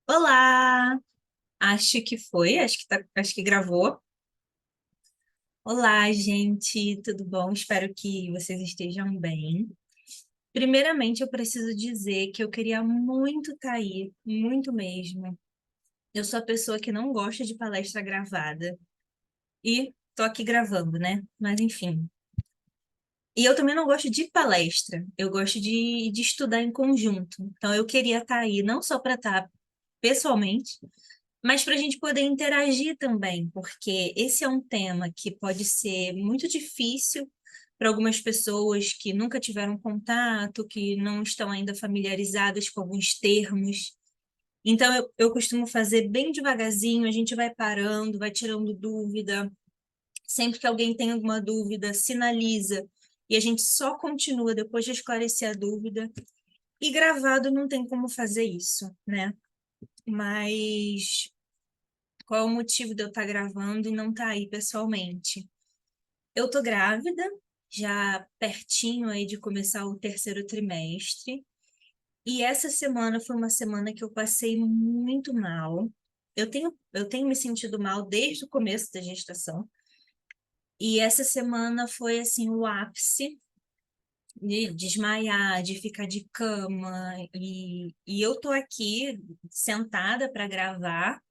Olá! Acho que foi, acho que gravou. Olá, gente, tudo bom? Espero que vocês estejam bem. Primeiramente, eu preciso dizer que eu queria muito estar aí, muito mesmo. Eu sou a pessoa que não gosta de palestra gravada e tô aqui gravando, né? Mas enfim. E eu também não gosto de palestra, eu gosto de estudar em conjunto. Então, eu queria estar aí, não só para estar pessoalmente, mas para a gente poder interagir também, porque esse é um tema que pode ser muito difícil para algumas pessoas que nunca tiveram contato, que não estão ainda familiarizadas com alguns termos. Então, eu costumo fazer bem devagarzinho, a gente vai parando, vai tirando dúvida. Sempre que alguém tem alguma dúvida, sinaliza, e a gente só continua depois de esclarecer a dúvida. E gravado não tem como fazer isso, né? Mas qual é o motivo de eu estar gravando e não estar aí pessoalmente? Eu tô grávida, já pertinho aí de começar o terceiro trimestre, e essa semana foi uma semana que eu passei muito mal. Eu tenho me sentido mal desde o começo da gestação, e essa semana foi assim o ápice de desmaiar, de ficar de cama, e eu tô aqui sentada para gravar.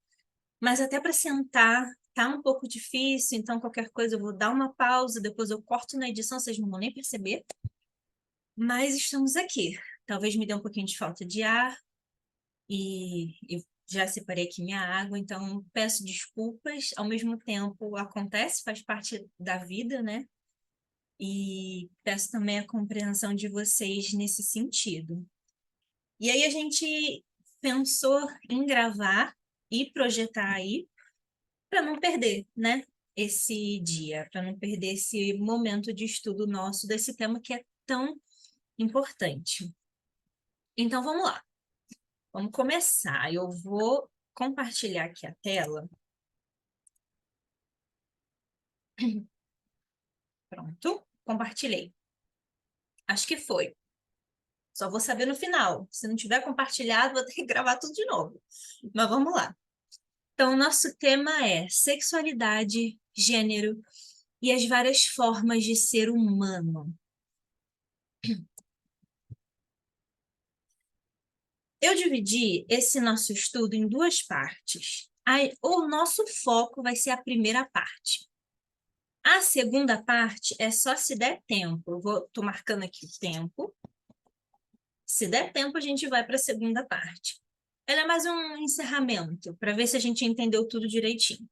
Mas até para sentar tá um pouco difícil, então qualquer coisa eu vou dar uma pausa, depois eu corto na edição, vocês não vão nem perceber. Mas estamos aqui. Talvez me dê um pouquinho de falta de ar e eu já separei aqui minha água, então peço desculpas. Ao mesmo tempo, acontece, faz parte da vida, né? E peço também a compreensão de vocês nesse sentido. E aí a gente pensou em gravar e projetar aí para não perder, né? Esse dia, para não perder esse momento de estudo nosso desse tema que é tão importante. Então vamos lá, vamos começar. Eu vou compartilhar aqui a tela. Pronto, compartilhei. Acho que foi. Só vou saber no final. Se não tiver compartilhado, vou ter que gravar tudo de novo. Mas vamos lá. Então, o nosso tema é sexualidade, gênero e as várias formas de ser humano. Eu dividi esse nosso estudo em duas partes. O nosso foco vai ser a primeira parte. A segunda parte é só se der tempo. Estou marcando aqui o tempo. Se der tempo, a gente vai para a segunda parte. Ela é mais um encerramento, para ver se a gente entendeu tudo direitinho.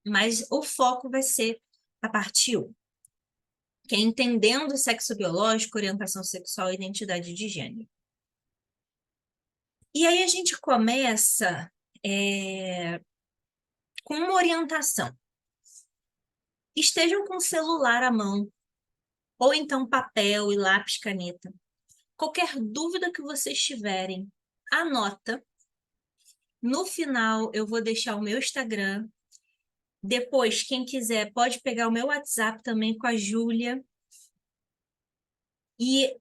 Mas o foco vai ser a parte 1, que é entendendo o sexo biológico, orientação sexual e identidade de gênero. E aí a gente começa com uma orientação. Estejam com o celular à mão, ou então papel e lápis, caneta. Qualquer dúvida que vocês tiverem, anota. No final, eu vou deixar o meu Instagram. Depois, quem quiser, pode pegar o meu WhatsApp também com a Júlia. E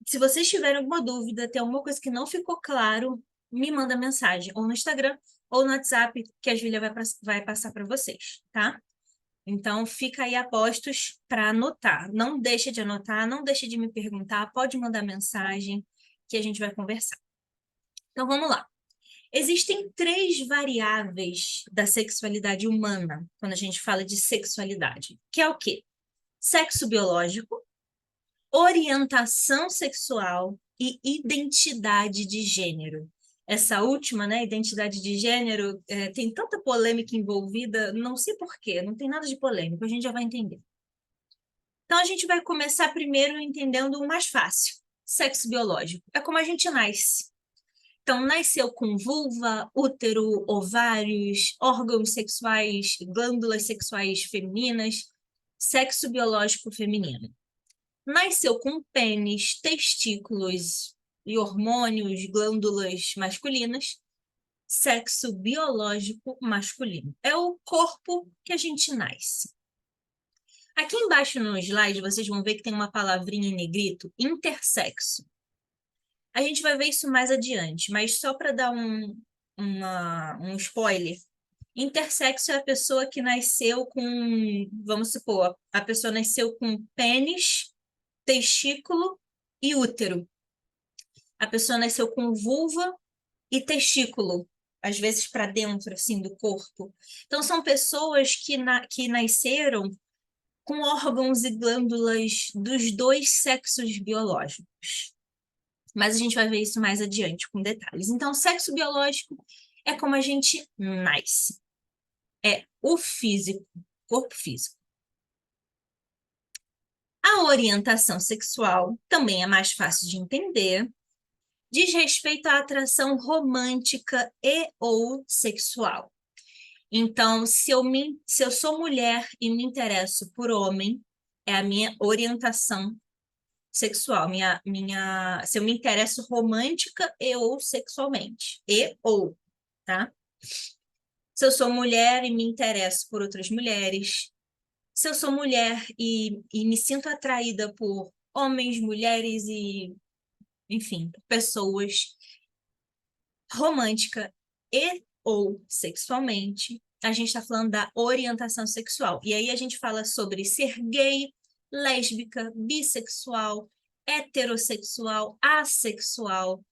se vocês tiverem alguma dúvida, tem alguma coisa que não ficou claro, me manda mensagem, ou no Instagram, ou no WhatsApp, que a Júlia vai passar para vocês, tá? Então, fica aí a postos para anotar. Não deixe de anotar, não deixe de me perguntar, pode mandar mensagem que a gente vai conversar. Então, vamos lá. Existem três variáveis da sexualidade humana, quando a gente fala de sexualidade, que é o quê? Sexo biológico, orientação sexual e identidade de gênero. Essa última, né, identidade de gênero, tem tanta polêmica envolvida, não sei por quê, não tem nada de polêmico, a gente já vai entender. Então, a gente vai começar primeiro entendendo o mais fácil, sexo biológico. É como a gente nasce. Então, nasceu com vulva, útero, ovários, órgãos sexuais, glândulas sexuais femininas, sexo biológico feminino. Nasceu com pênis, testículos e hormônios, glândulas masculinas, sexo biológico masculino. É o corpo que a gente nasce. Aqui embaixo no slide, vocês vão ver que tem uma palavrinha em negrito, intersexo. A gente vai ver isso mais adiante, mas só para dar um spoiler. Intersexo é a pessoa que nasceu com, vamos supor, a pessoa nasceu com pênis, testículo e útero. A pessoa nasceu com vulva e testículo, às vezes para dentro, assim, do corpo. Então, são pessoas que nasceram com órgãos e glândulas dos dois sexos biológicos. Mas a gente vai ver isso mais adiante, com detalhes. Então, sexo biológico é como a gente nasce. É o físico, corpo físico. A orientação sexual também é mais fácil de entender. Diz respeito à atração romântica e ou sexual. Então, se eu sou mulher e me interesso por homem, é a minha orientação sexual, se eu me interesso romântica e ou sexualmente, e ou, tá? Se eu sou mulher e me interesso por outras mulheres, se eu sou mulher e me sinto atraída por homens, mulheres e, enfim, pessoas romântica e ou sexualmente, a gente está falando da orientação sexual. E aí a gente fala sobre ser gay, lésbica, bissexual, heterossexual, assexual.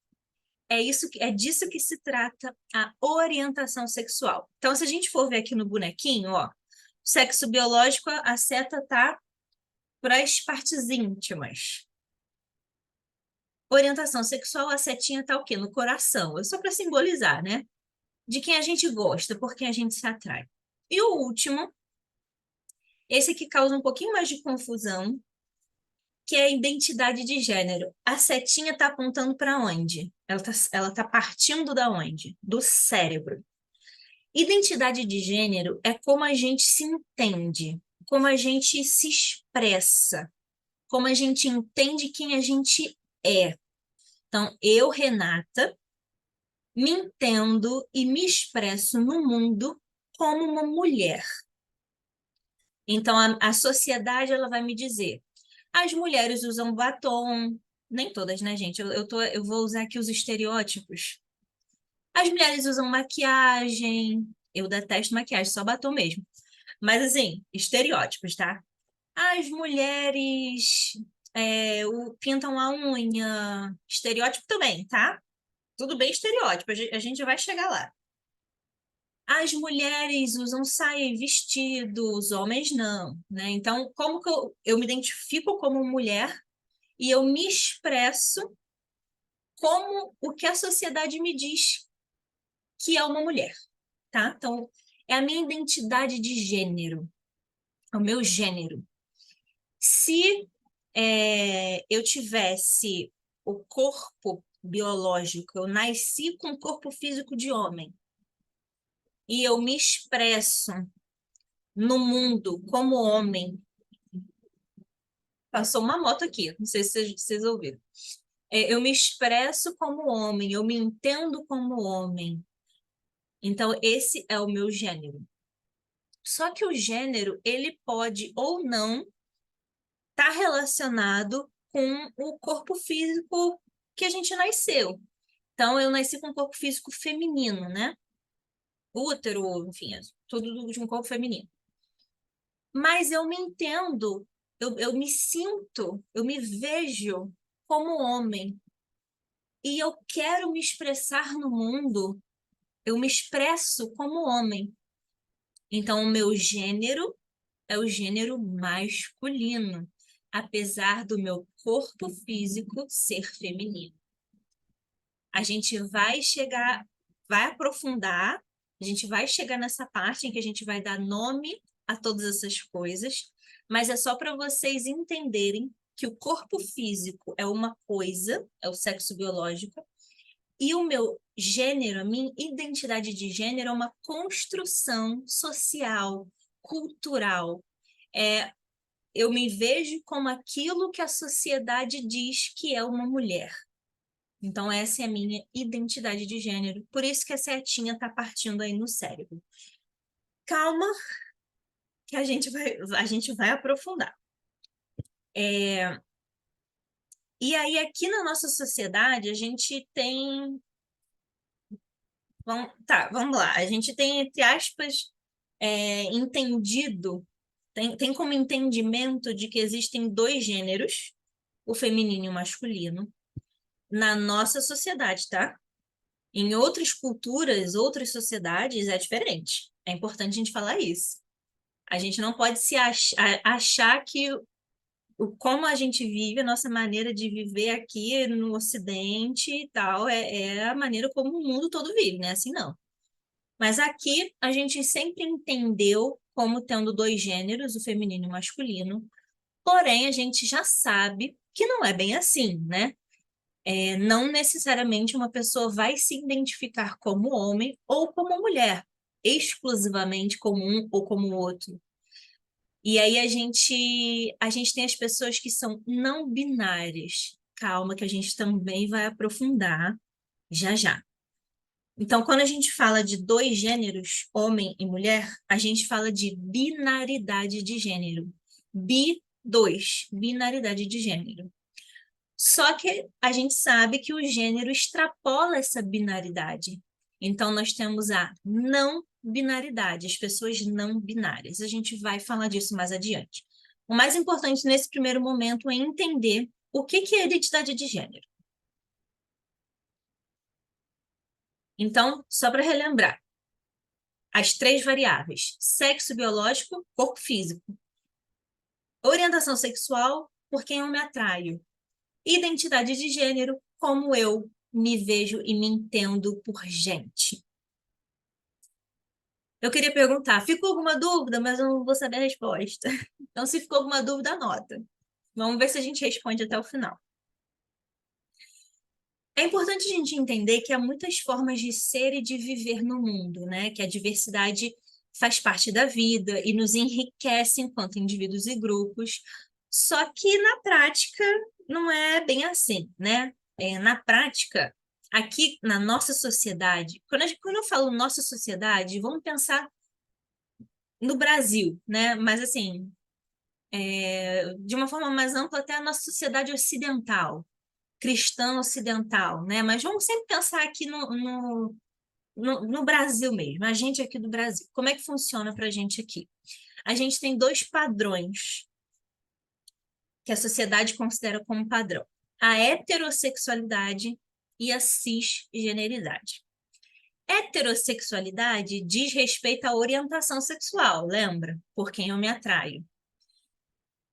É disso que se trata a orientação sexual. Então, se a gente for ver aqui no bonequinho, ó, sexo biológico, a seta tá para as partes íntimas. Orientação sexual, a setinha tá o quê? No coração. É só para simbolizar, né? De quem a gente gosta, por quem a gente se atrai. E o último, esse aqui causa um pouquinho mais de confusão, que é a identidade de gênero. A setinha está apontando para onde? Ela tá partindo da onde? Do cérebro. Identidade de gênero é como a gente se entende, como a gente se expressa, como a gente entende quem a gente é. Então, eu, Renata, me entendo e me expresso no mundo como uma mulher. Então, a sociedade ela vai me dizer: as mulheres usam batom, nem todas, né, gente? Eu vou usar aqui os estereótipos. As mulheres usam maquiagem, eu detesto maquiagem, só batom mesmo. Mas, assim, estereótipos, tá? As mulheres pintam a unha, estereótipo também, tá? Tudo bem estereótipo, a gente vai chegar lá. As mulheres usam saia e vestido, os homens não, né? Então, como que eu me identifico como mulher e eu me expresso como o que a sociedade me diz que é uma mulher, tá? Então, é a minha identidade de gênero, é o meu gênero. Se eu tivesse o corpo biológico, eu nasci com o corpo físico de homem, e eu me expresso no mundo como homem. Passou uma moto aqui, não sei se vocês ouviram. Eu me expresso como homem, eu me entendo como homem. Então, esse é o meu gênero. Só que o gênero, ele pode ou não estar relacionado com o corpo físico que a gente nasceu. Então, eu nasci com um corpo físico feminino, né? Útero, enfim, tudo de um corpo feminino. Mas eu me entendo, eu me sinto, eu me vejo como homem. E eu quero me expressar no mundo, eu me expresso como homem. Então, o meu gênero é o gênero masculino, apesar do meu corpo físico ser feminino. A gente vai chegar, vai aprofundar, a gente vai chegar nessa parte em que a gente vai dar nome a todas essas coisas, mas é só para vocês entenderem que o corpo físico é uma coisa, é o sexo biológico, e o meu gênero, a minha identidade de gênero é uma construção social, cultural. Eu me vejo como aquilo que a sociedade diz que é uma mulher. Então, essa é a minha identidade de gênero. Por isso que a setinha está partindo aí no cérebro. Calma, que a gente vai aprofundar. E aí, aqui na nossa sociedade, a gente tem Tá, vamos lá. A gente tem, entre aspas, entendido, tem como entendimento de que existem dois gêneros, o feminino e o masculino, na nossa sociedade, tá? Em outras culturas, outras sociedades, é diferente. É importante a gente falar isso. A gente não pode achar que como a gente vive, a nossa maneira de viver aqui no Ocidente e tal, é a maneira como o mundo todo vive, né? Assim não. Mas aqui a gente sempre entendeu como tendo dois gêneros, o feminino e o masculino, porém a gente já sabe que não é bem assim, né? Não necessariamente uma pessoa vai se identificar como homem ou como mulher, exclusivamente como um ou como o outro. E aí a gente tem as pessoas que são não binárias. Calma, que a gente também vai aprofundar já já. Então, quando a gente fala de dois gêneros, homem e mulher, a gente fala de binaridade de gênero. Bi, binaridade de gênero. Só que a gente sabe que o gênero extrapola essa binaridade. Então, nós temos a não binaridade, as pessoas não binárias. A gente vai falar disso mais adiante. O mais importante nesse primeiro momento é entender o que é identidade de gênero. Então, só para relembrar, as três variáveis: sexo biológico, corpo físico, orientação sexual, por quem eu me atraio, identidade de gênero, como eu me vejo e me entendo por gente. Eu queria perguntar, ficou alguma dúvida, mas eu não vou saber a resposta. Então, se ficou alguma dúvida, anota. Vamos ver se a gente responde até o final. É importante a gente entender que há muitas formas de ser e de viver no mundo, né? Que a diversidade faz parte da vida e nos enriquece enquanto indivíduos e grupos. Só que na prática não é bem assim, né? Na prática, aqui na nossa sociedade, quando eu falo nossa sociedade, vamos pensar no Brasil, né? Mas assim, de uma forma mais ampla, até a nossa sociedade ocidental, cristã ocidental, né? Mas vamos sempre pensar aqui no Brasil mesmo, a gente aqui do Brasil. Como é que funciona para a gente aqui? A gente tem dois padrões que a sociedade considera como padrão: a heterossexualidade e a cisgeneridade. Heterossexualidade diz respeito à orientação sexual, lembra? Por quem eu me atraio.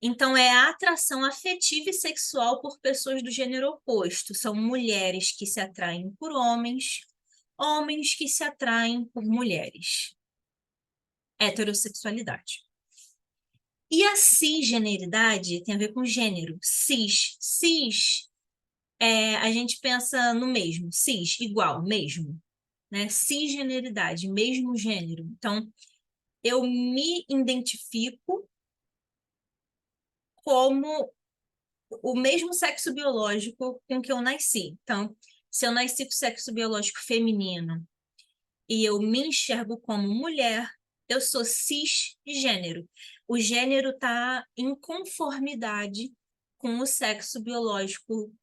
Então, é a atração afetiva e sexual por pessoas do gênero oposto. São mulheres que se atraem por homens, homens que se atraem por mulheres. Heterossexualidade. E a cisgeneridade tem a ver com gênero. Cis, a gente pensa no mesmo. Cis, igual, mesmo. Né? Cisgeneridade, mesmo gênero. Então, eu me identifico como o mesmo sexo biológico com que eu nasci. Então, se eu nasci com sexo biológico feminino e eu me enxergo como mulher, eu sou cisgênero. O gênero está em conformidade com o sexo biológico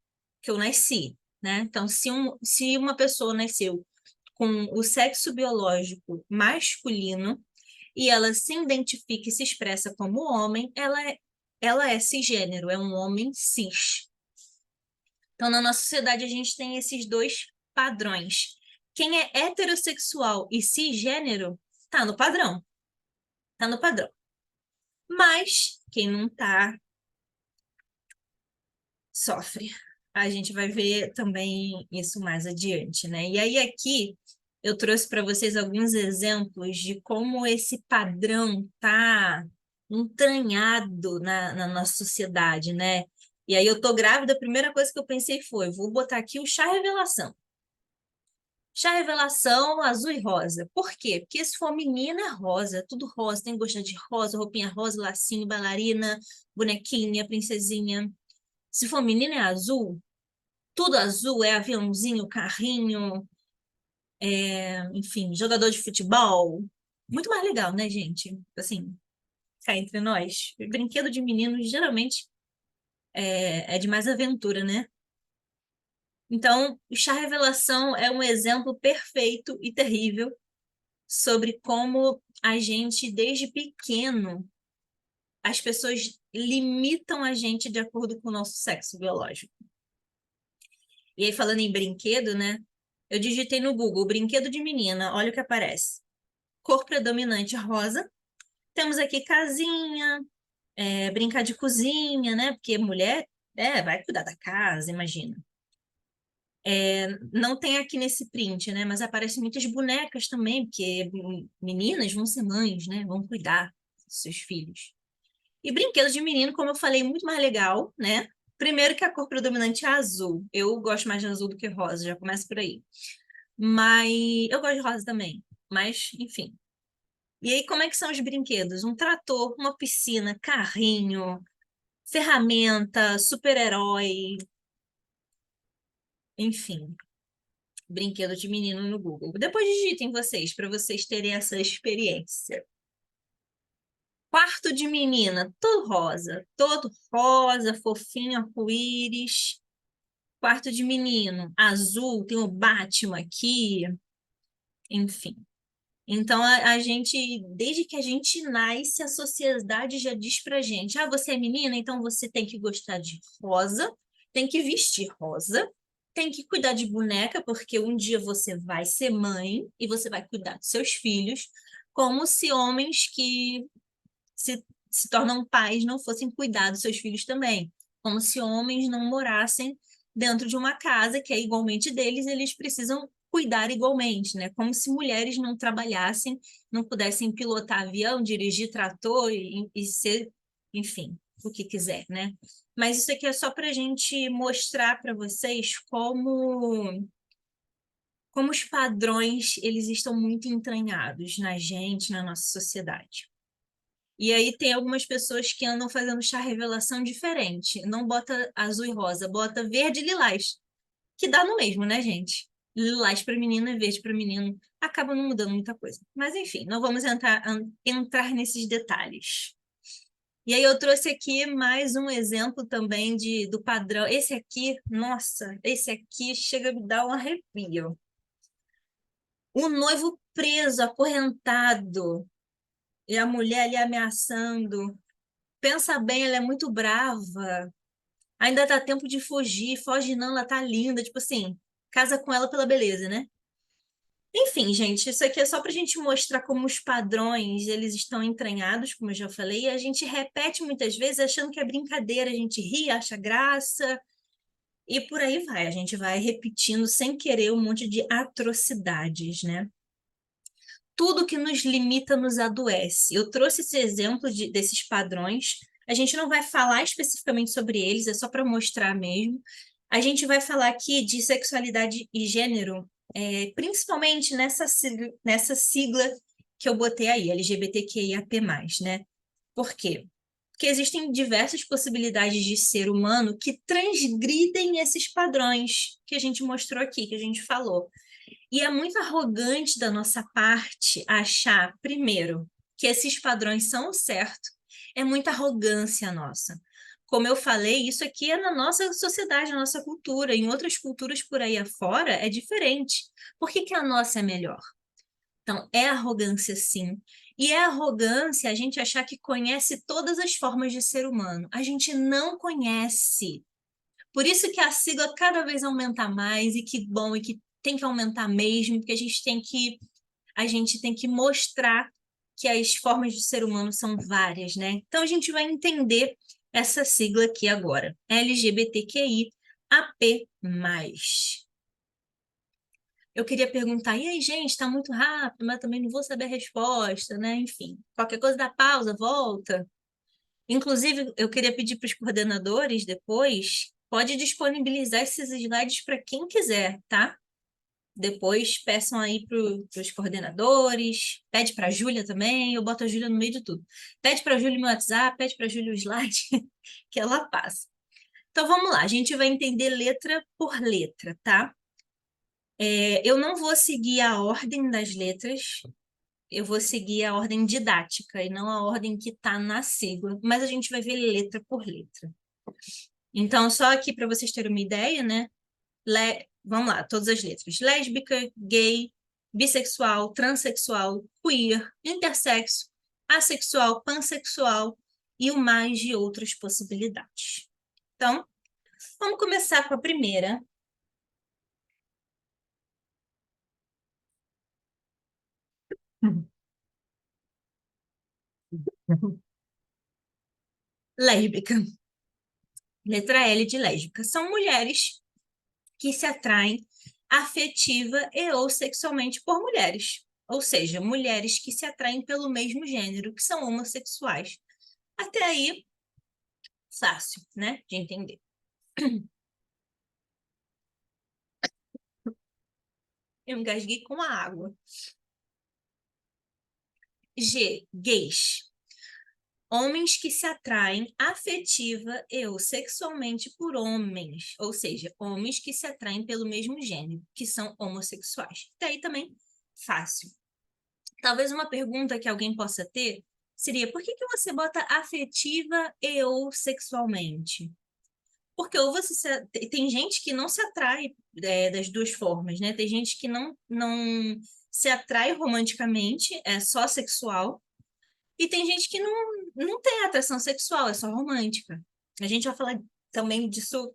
que eu nasci, né? Então, se uma pessoa nasceu com o sexo biológico masculino e ela se identifica e se expressa como homem, ela é cisgênero, é um homem cis. Então, na nossa sociedade, a gente tem esses dois padrões. Quem é heterossexual e cisgênero, tá no padrão. Tá no padrão. Mas, quem não tá, sofre. A gente vai ver também isso mais adiante, né? E aí, aqui, eu trouxe para vocês alguns exemplos de como esse padrão tá entranhado na nossa sociedade, né? E aí, eu tô grávida, a primeira coisa que eu pensei foi, vou botar aqui o chá revelação. Chá revelação azul e rosa. Por quê? Porque se for menina, é rosa, tudo rosa, tem gosto de rosa, roupinha rosa, lacinho, bailarina, bonequinha, princesinha. Se for menina, é azul, tudo azul, é aviãozinho, carrinho, enfim, jogador de futebol. Muito mais legal, né, gente? Assim, cá entre nós. Brinquedo de menino geralmente é de mais aventura, né? Então, o chá revelação é um exemplo perfeito e terrível sobre como a gente, desde pequeno, as pessoas limitam a gente de acordo com o nosso sexo biológico. E aí, falando em brinquedo, né? Eu digitei no Google, brinquedo de menina, olha o que aparece. Cor predominante rosa. Temos aqui casinha, brincar de cozinha, né? Porque mulher, vai cuidar da casa, imagina. Não tem aqui nesse print, né? Mas aparecem muitas bonecas também, porque meninas vão ser mães, né? Vão cuidar dos seus filhos. E brinquedos de menino, como eu falei, muito mais legal, né? Primeiro que a cor predominante é azul. Eu gosto mais de azul do que rosa, já começa por aí. Mas eu gosto de rosa também. Mas, enfim. E aí, como é que são os brinquedos? Um trator, uma piscina, carrinho, ferramenta, super-herói, enfim. Brinquedo de menino no Google. Depois digitem vocês, para vocês terem essa experiência. Quarto de menina, todo rosa, fofinho, arco-íris. Quarto de menino, azul, tem o Batman aqui, enfim. Então, a gente, desde que a gente nasce, a sociedade já diz pra gente: ah, você é menina, então você tem que gostar de rosa, tem que vestir rosa, tem que cuidar de boneca, porque um dia você vai ser mãe e você vai cuidar dos seus filhos, como se homens que se tornam pais não fossem cuidar dos seus filhos também. Como se homens não morassem dentro de uma casa que é igualmente deles, eles precisam cuidar igualmente, né? Como se mulheres não trabalhassem, não pudessem pilotar avião, dirigir trator e ser, enfim, o que quiser, né? Mas isso aqui é só para a gente mostrar para vocês como os padrões eles estão muito entranhados na gente, na nossa sociedade. E aí tem algumas pessoas que andam fazendo chá revelação diferente. Não bota azul e rosa, bota verde e lilás. Que dá no mesmo, né, gente? Lilás para menina e verde para menino. Acaba não mudando muita coisa. Mas enfim, não vamos entrar nesses detalhes. E aí eu trouxe aqui mais um exemplo também do padrão. Esse aqui, nossa, esse aqui chega a me dar um arrepio. O noivo preso, acorrentado, e a mulher ali ameaçando. Pensa bem, ela é muito brava. Ainda dá tempo de fugir. Foge não, ela tá linda. Tipo assim, casa com ela pela beleza, né? Enfim, gente, isso aqui é só pra gente mostrar como os padrões, eles estão entranhados, como eu já falei, e a gente repete muitas vezes achando que é brincadeira, a gente ri, acha graça, e por aí vai. A gente vai repetindo sem querer um monte de atrocidades, né? Tudo que nos limita nos adoece. Eu trouxe esse exemplo desses padrões. A gente não vai falar especificamente sobre eles, é só para mostrar mesmo. A gente vai falar aqui de sexualidade e gênero, principalmente nessa sigla que eu botei aí, LGBTQIAP+, né? Por quê? Porque existem diversas possibilidades de ser humano que transgridem esses padrões que a gente mostrou aqui, que a gente falou. E é muito arrogante da nossa parte achar, primeiro, que esses padrões são o certo. É muita arrogância nossa. Como eu falei, isso aqui é na nossa sociedade, na nossa cultura. Em outras culturas por aí afora é diferente. Por que que a nossa é melhor? Então, é arrogância, sim. E é arrogância a gente achar que conhece todas as formas de ser humano. A gente não conhece. Por isso que a sigla cada vez aumenta mais, e que bom, e que tem que aumentar mesmo, porque a gente tem que mostrar que as formas de ser humano são várias, né? Então a gente vai entender essa sigla aqui agora, LGBTQIAP+. Eu queria perguntar, e aí, gente, está muito rápido, mas também não vou saber a resposta, né? Enfim, qualquer coisa dá pausa, volta. Inclusive, eu queria pedir para os coordenadores depois, pode disponibilizar esses slides para quem quiser, tá? Depois peçam aí para os coordenadores, pede para a Júlia também, eu boto a Júlia no meio de tudo. Pede para a Júlia meu WhatsApp, pede para a Júlia o slide, que ela passa. Então vamos lá, a gente vai entender letra por letra, tá? Eu não vou seguir a ordem das letras, eu vou seguir a ordem didática e não a ordem que está na sigla, mas a gente vai ver letra por letra. Então, só aqui para vocês terem uma ideia, né? Vamos lá, todas as letras. Lésbica, gay, bissexual, transexual, queer, intersexo, assexual, pansexual e o mais de outras possibilidades. Então, vamos começar com a primeira. Lésbica. Letra L de lésbica. São mulheres que se atraem afetiva e ou sexualmente por mulheres. Ou seja, mulheres que se atraem pelo mesmo gênero, que são homossexuais. Até aí, fácil, né, de entender. Eu engasguei com a água. G, gays. Homens que se atraem afetiva e ou sexualmente por homens, ou seja, homens que se atraem pelo mesmo gênero, que são homossexuais. Daí também, fácil. Talvez uma pergunta que alguém possa ter seria: por que que você bota afetiva e ou sexualmente? Porque ou você tem gente que não se atrai das duas formas, né? Tem gente que não se atrai romanticamente, é só sexual, e tem gente que não tem atração sexual, é só romântica. A gente vai falar também disso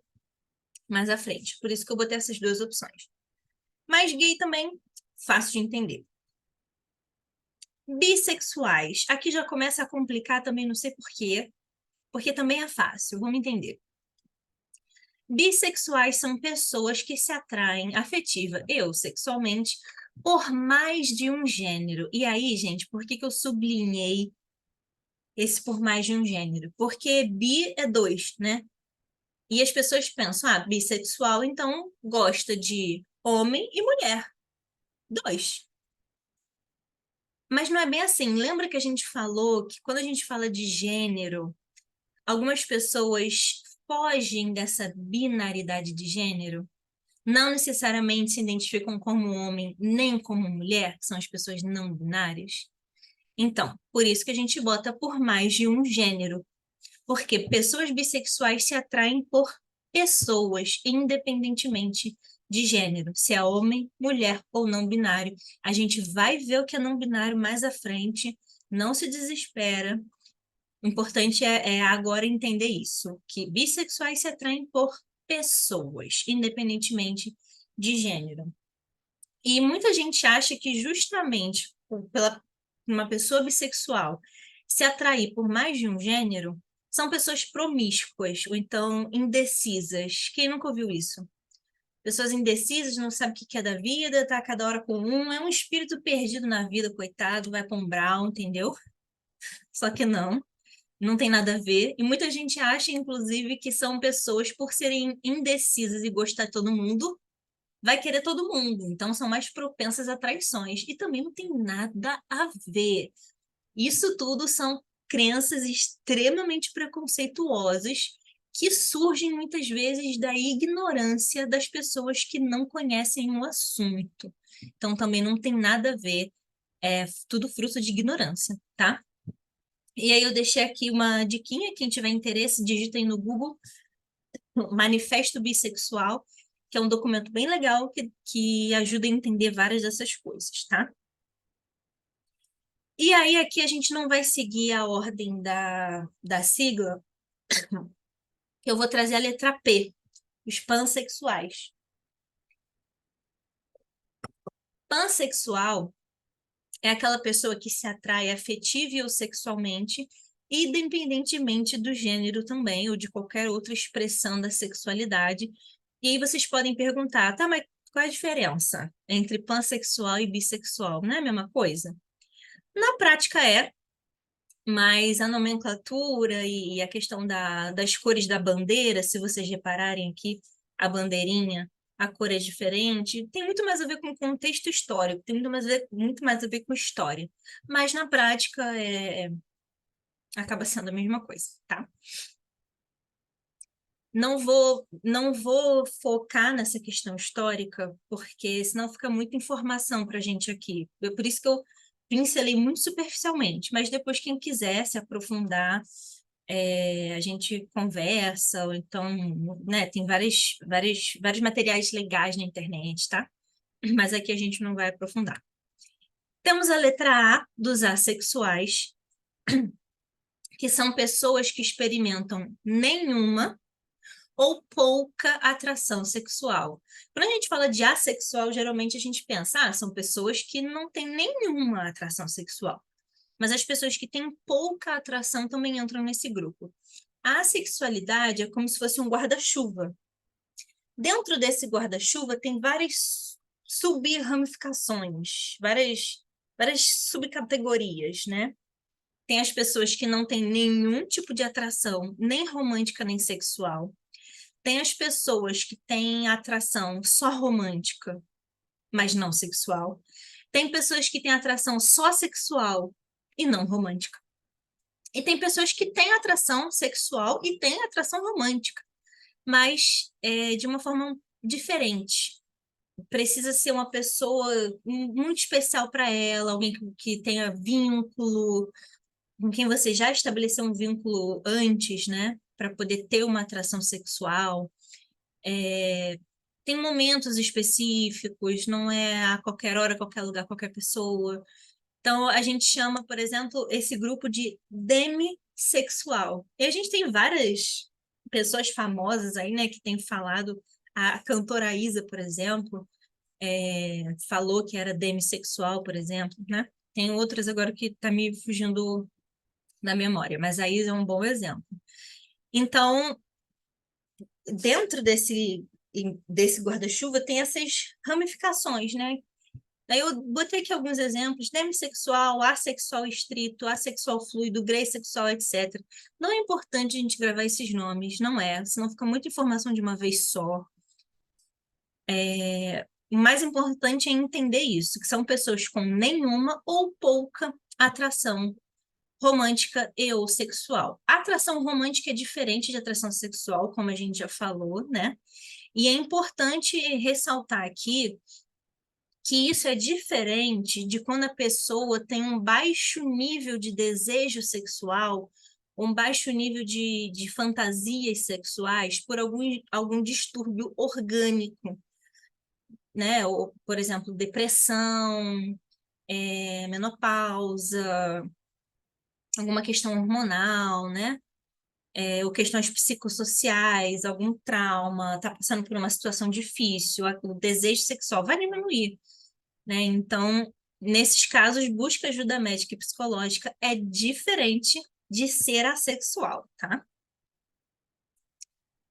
mais à frente, por isso que eu botei essas duas opções. Mas gay também, fácil de entender. Bissexuais. Aqui já começa a complicar também, não sei por quê, porque também é fácil, vamos entender. Bissexuais são pessoas que se atraem afetiva e ou sexualmente por mais de um gênero. E aí, gente, por que que eu sublinhei esse por mais de um gênero? Porque bi é dois, né? E as pessoas pensam, ah, bissexual, então gosta de homem e mulher. Dois. Mas não é bem assim. Lembra que a gente falou que quando a gente fala de gênero, algumas pessoas fogem dessa binaridade de gênero? Não necessariamente se identificam como homem nem como mulher, que são as pessoas não binárias. Então, por isso que a gente bota por mais de um gênero. Porque pessoas bissexuais se atraem por pessoas, independentemente de gênero, se é homem, mulher ou não binário. A gente vai ver o que é não binário mais à frente, não se desespera. O importante é agora entender isso, que bissexuais se atraem por pessoas, independentemente de gênero. E muita gente acha que justamente pela uma pessoa bissexual se atrair por mais de um gênero, são pessoas promíscuas ou então indecisas. Quem nunca ouviu isso? Pessoas indecisas, não sabem o que é da vida, tá cada hora com um, é um espírito perdido na vida, coitado, vai para um brau, entendeu? Só que não tem nada a ver. E muita gente acha, inclusive, que são pessoas, por serem indecisas e gostar de todo mundo, vai querer todo mundo. Então, são mais propensas a traições. E também não tem nada a ver. Isso tudo são crenças extremamente preconceituosas que surgem muitas vezes da ignorância das pessoas que não conhecem o assunto. Então, também não tem nada a ver. É tudo fruto de ignorância, tá? E aí eu deixei aqui uma diquinha, quem tiver interesse, digitem no Google Manifesto Bissexual, que é um documento bem legal que ajuda a entender várias dessas coisas, tá? E aí aqui a gente não vai seguir a ordem da sigla, que eu vou trazer a letra P, os pansexuais. Pansexual é aquela pessoa que se atrai afetiva ou sexualmente, independentemente do gênero também, ou de qualquer outra expressão da sexualidade. E aí vocês podem perguntar, tá, mas qual é a diferença entre pansexual e bissexual? Não é a mesma coisa? Na prática é, mas a nomenclatura e a questão das cores da bandeira, se vocês repararem aqui, a bandeirinha, a cor é diferente, tem muito mais a ver com contexto histórico, tem muito mais a ver com história. Mas na prática acaba sendo a mesma coisa, tá? Não vou focar nessa questão histórica, porque senão fica muita informação para a gente aqui. Por isso que eu pincelei muito superficialmente, mas depois quem quiser se aprofundar, a gente conversa, ou então, né, tem vários materiais legais na internet, tá? Mas aqui a gente não vai aprofundar. Temos a letra A dos assexuais, que são pessoas que experimentam nenhuma ou pouca atração sexual. Quando a gente fala de assexual, geralmente a gente pensa, são pessoas que não têm nenhuma atração sexual. Mas as pessoas que têm pouca atração também entram nesse grupo. A assexualidade é como se fosse um guarda-chuva. Dentro desse guarda-chuva tem várias sub-ramificações, várias subcategorias, né? Tem as pessoas que não têm nenhum tipo de atração, nem romântica, nem sexual. Tem as pessoas que têm atração só romântica, mas não sexual. Tem pessoas que têm atração só sexual e não romântica. E tem pessoas que têm atração sexual e têm atração romântica, mas de uma forma diferente. Precisa ser uma pessoa muito especial para ela, alguém que tenha vínculo, com quem você já estabeleceu um vínculo antes, né? Para poder ter uma atração sexual. Tem momentos específicos, não é a qualquer hora, qualquer lugar, qualquer pessoa. Então, a gente chama, por exemplo, esse grupo de demissexual. E a gente tem várias pessoas famosas aí, né, que têm falado. A cantora Isa, por exemplo, falou que era demissexual, por exemplo, né? Tem outras agora que tá me fugindo da memória, mas a Isa é um bom exemplo. Então, dentro desse guarda-chuva tem essas ramificações, né? Daí eu botei aqui alguns exemplos: demissexual, assexual estrito, assexual fluido, greissexual, etc. Não é importante a gente gravar esses nomes, não é, senão fica muita informação de uma vez só. O mais importante é entender isso, que são pessoas com nenhuma ou pouca atração romântica e ou sexual. A atração romântica é diferente de atração sexual, como a gente já falou, né? E é importante ressaltar aqui que isso é diferente de quando a pessoa tem um baixo nível de desejo sexual, um baixo nível de fantasias sexuais por algum distúrbio orgânico, né? Ou, por exemplo, depressão, menopausa, alguma questão hormonal, né? Ou questões psicossociais, algum trauma, está passando por uma situação difícil, o desejo sexual vai diminuir, né? Então, nesses casos, busca ajuda médica e psicológica é diferente de ser assexual, tá?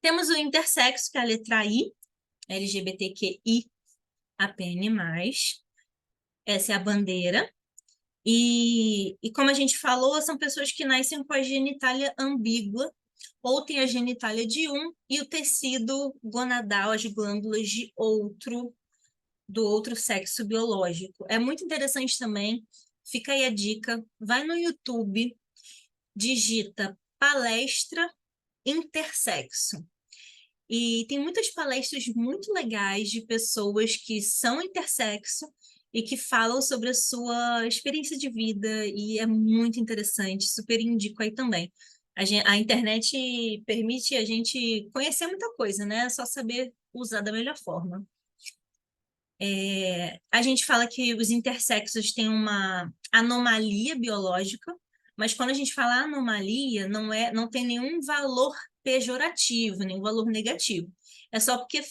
Temos o intersexo, que é a letra I, LGBTQI, APN+. Essa é a bandeira. E como a gente falou, são pessoas que nascem com a genitália ambígua, ou tem a genitália de um e o tecido gonadal, as glândulas de outro, do outro sexo biológico. É muito interessante também, fica aí a dica, vai no YouTube, digita palestra intersexo. E tem muitas palestras muito legais de pessoas que são intersexo e que falam sobre a sua experiência de vida, e é muito interessante, super indico aí também. A internet permite a gente conhecer muita coisa, né? É só saber usar da melhor forma. A gente fala que os intersexos têm uma anomalia biológica, mas quando a gente fala anomalia, não tem nenhum valor pejorativo, nenhum valor negativo. É só porque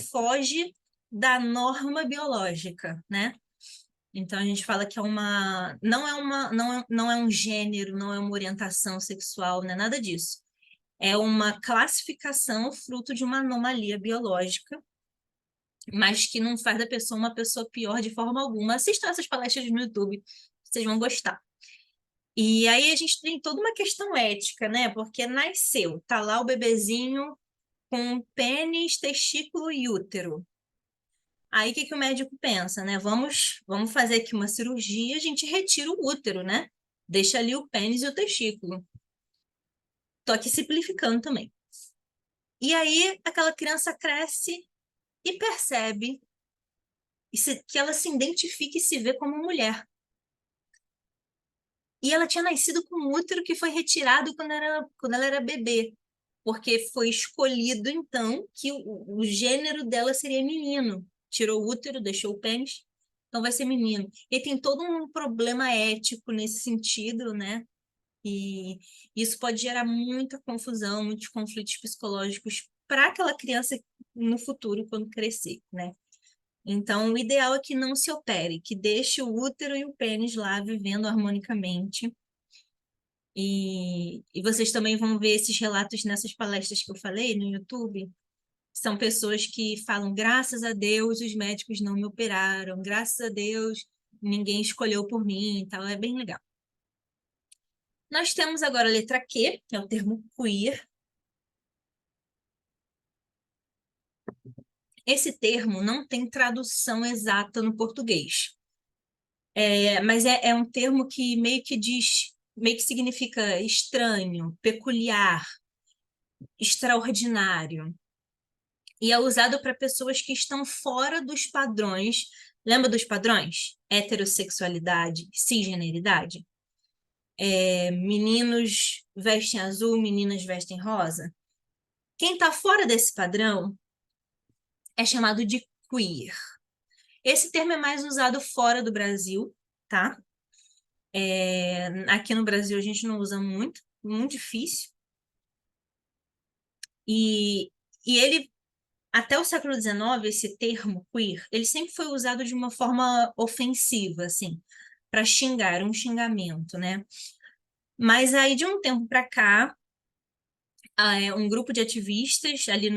foge da norma biológica, né? Então a gente fala que não é um gênero, não é uma orientação sexual, não é nada disso. É uma classificação fruto de uma anomalia biológica, mas que não faz da pessoa uma pessoa pior de forma alguma. Assistam essas palestras no YouTube, vocês vão gostar. E aí a gente tem toda uma questão ética, né? Porque nasceu, tá lá o bebezinho com pênis, testículo e útero. Aí o que que o médico pensa, né? Vamos fazer aqui uma cirurgia, a gente retira o útero, né? Deixa ali o pênis e o testículo. Tô aqui simplificando também. E aí aquela criança cresce e percebe que ela se identifica e se vê como mulher. E ela tinha nascido com um útero que foi retirado quando ela era bebê, porque foi escolhido, então, que o gênero dela seria menino. Tirou o útero, deixou o pênis, então vai ser menino. E tem todo um problema ético nesse sentido, né? E isso pode gerar muita confusão, muitos conflitos psicológicos para aquela criança no futuro, quando crescer, né? Então, o ideal é que não se opere, que deixe o útero e o pênis lá vivendo harmonicamente. E vocês também vão ver esses relatos nessas palestras que eu falei no YouTube. São pessoas que falam: graças a Deus, os médicos não me operaram, graças a Deus, ninguém escolheu por mim e tal. É bem legal. Nós temos agora a letra Q, que é o termo queer. Esse termo não tem tradução exata no português. Mas é um termo que meio que significa estranho, peculiar, extraordinário. E é usado para pessoas que estão fora dos padrões. Lembra dos padrões? Heterossexualidade, cisgeneridade. Meninos vestem azul, meninas vestem rosa. Quem está fora desse padrão é chamado de queer. Esse termo é mais usado fora do Brasil, tá? Aqui no Brasil a gente não usa muito, muito difícil. E, e ele, até o século XIX, esse termo queer, ele sempre foi usado de uma forma ofensiva, assim, para xingar, era um xingamento, né? Mas aí, de um tempo para cá, um grupo de ativistas, ali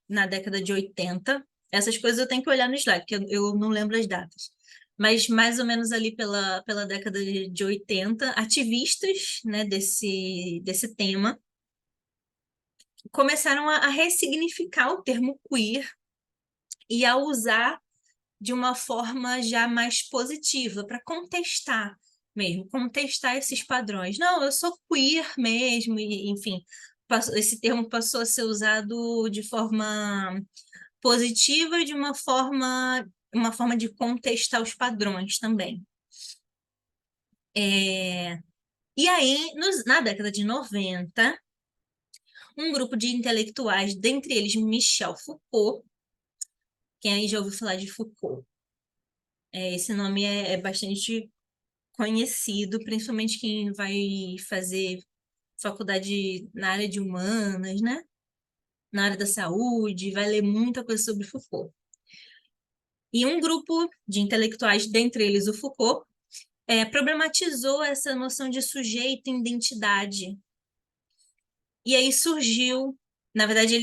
na década de 80, essas coisas eu tenho que olhar no slide, porque eu não lembro as datas. Mas mais ou menos ali pela década de 80, ativistas, né, desse tema começaram a ressignificar o termo queer e a usar de uma forma já mais positiva, para contestar mesmo, contestar esses padrões. Não, eu sou queer mesmo, e, enfim, esse termo passou a ser usado de forma positiva e de uma forma de contestar os padrões também. E aí, na década de 90, um grupo de intelectuais, dentre eles Michel Foucault, quem aí já ouviu falar de Foucault? Esse nome é bastante conhecido, principalmente quem vai fazer faculdade na área de humanas, né? Na área da saúde, vai ler muita coisa sobre Foucault. E um grupo de intelectuais, dentre eles o Foucault, problematizou essa noção de sujeito e identidade. E aí surgiu, na verdade,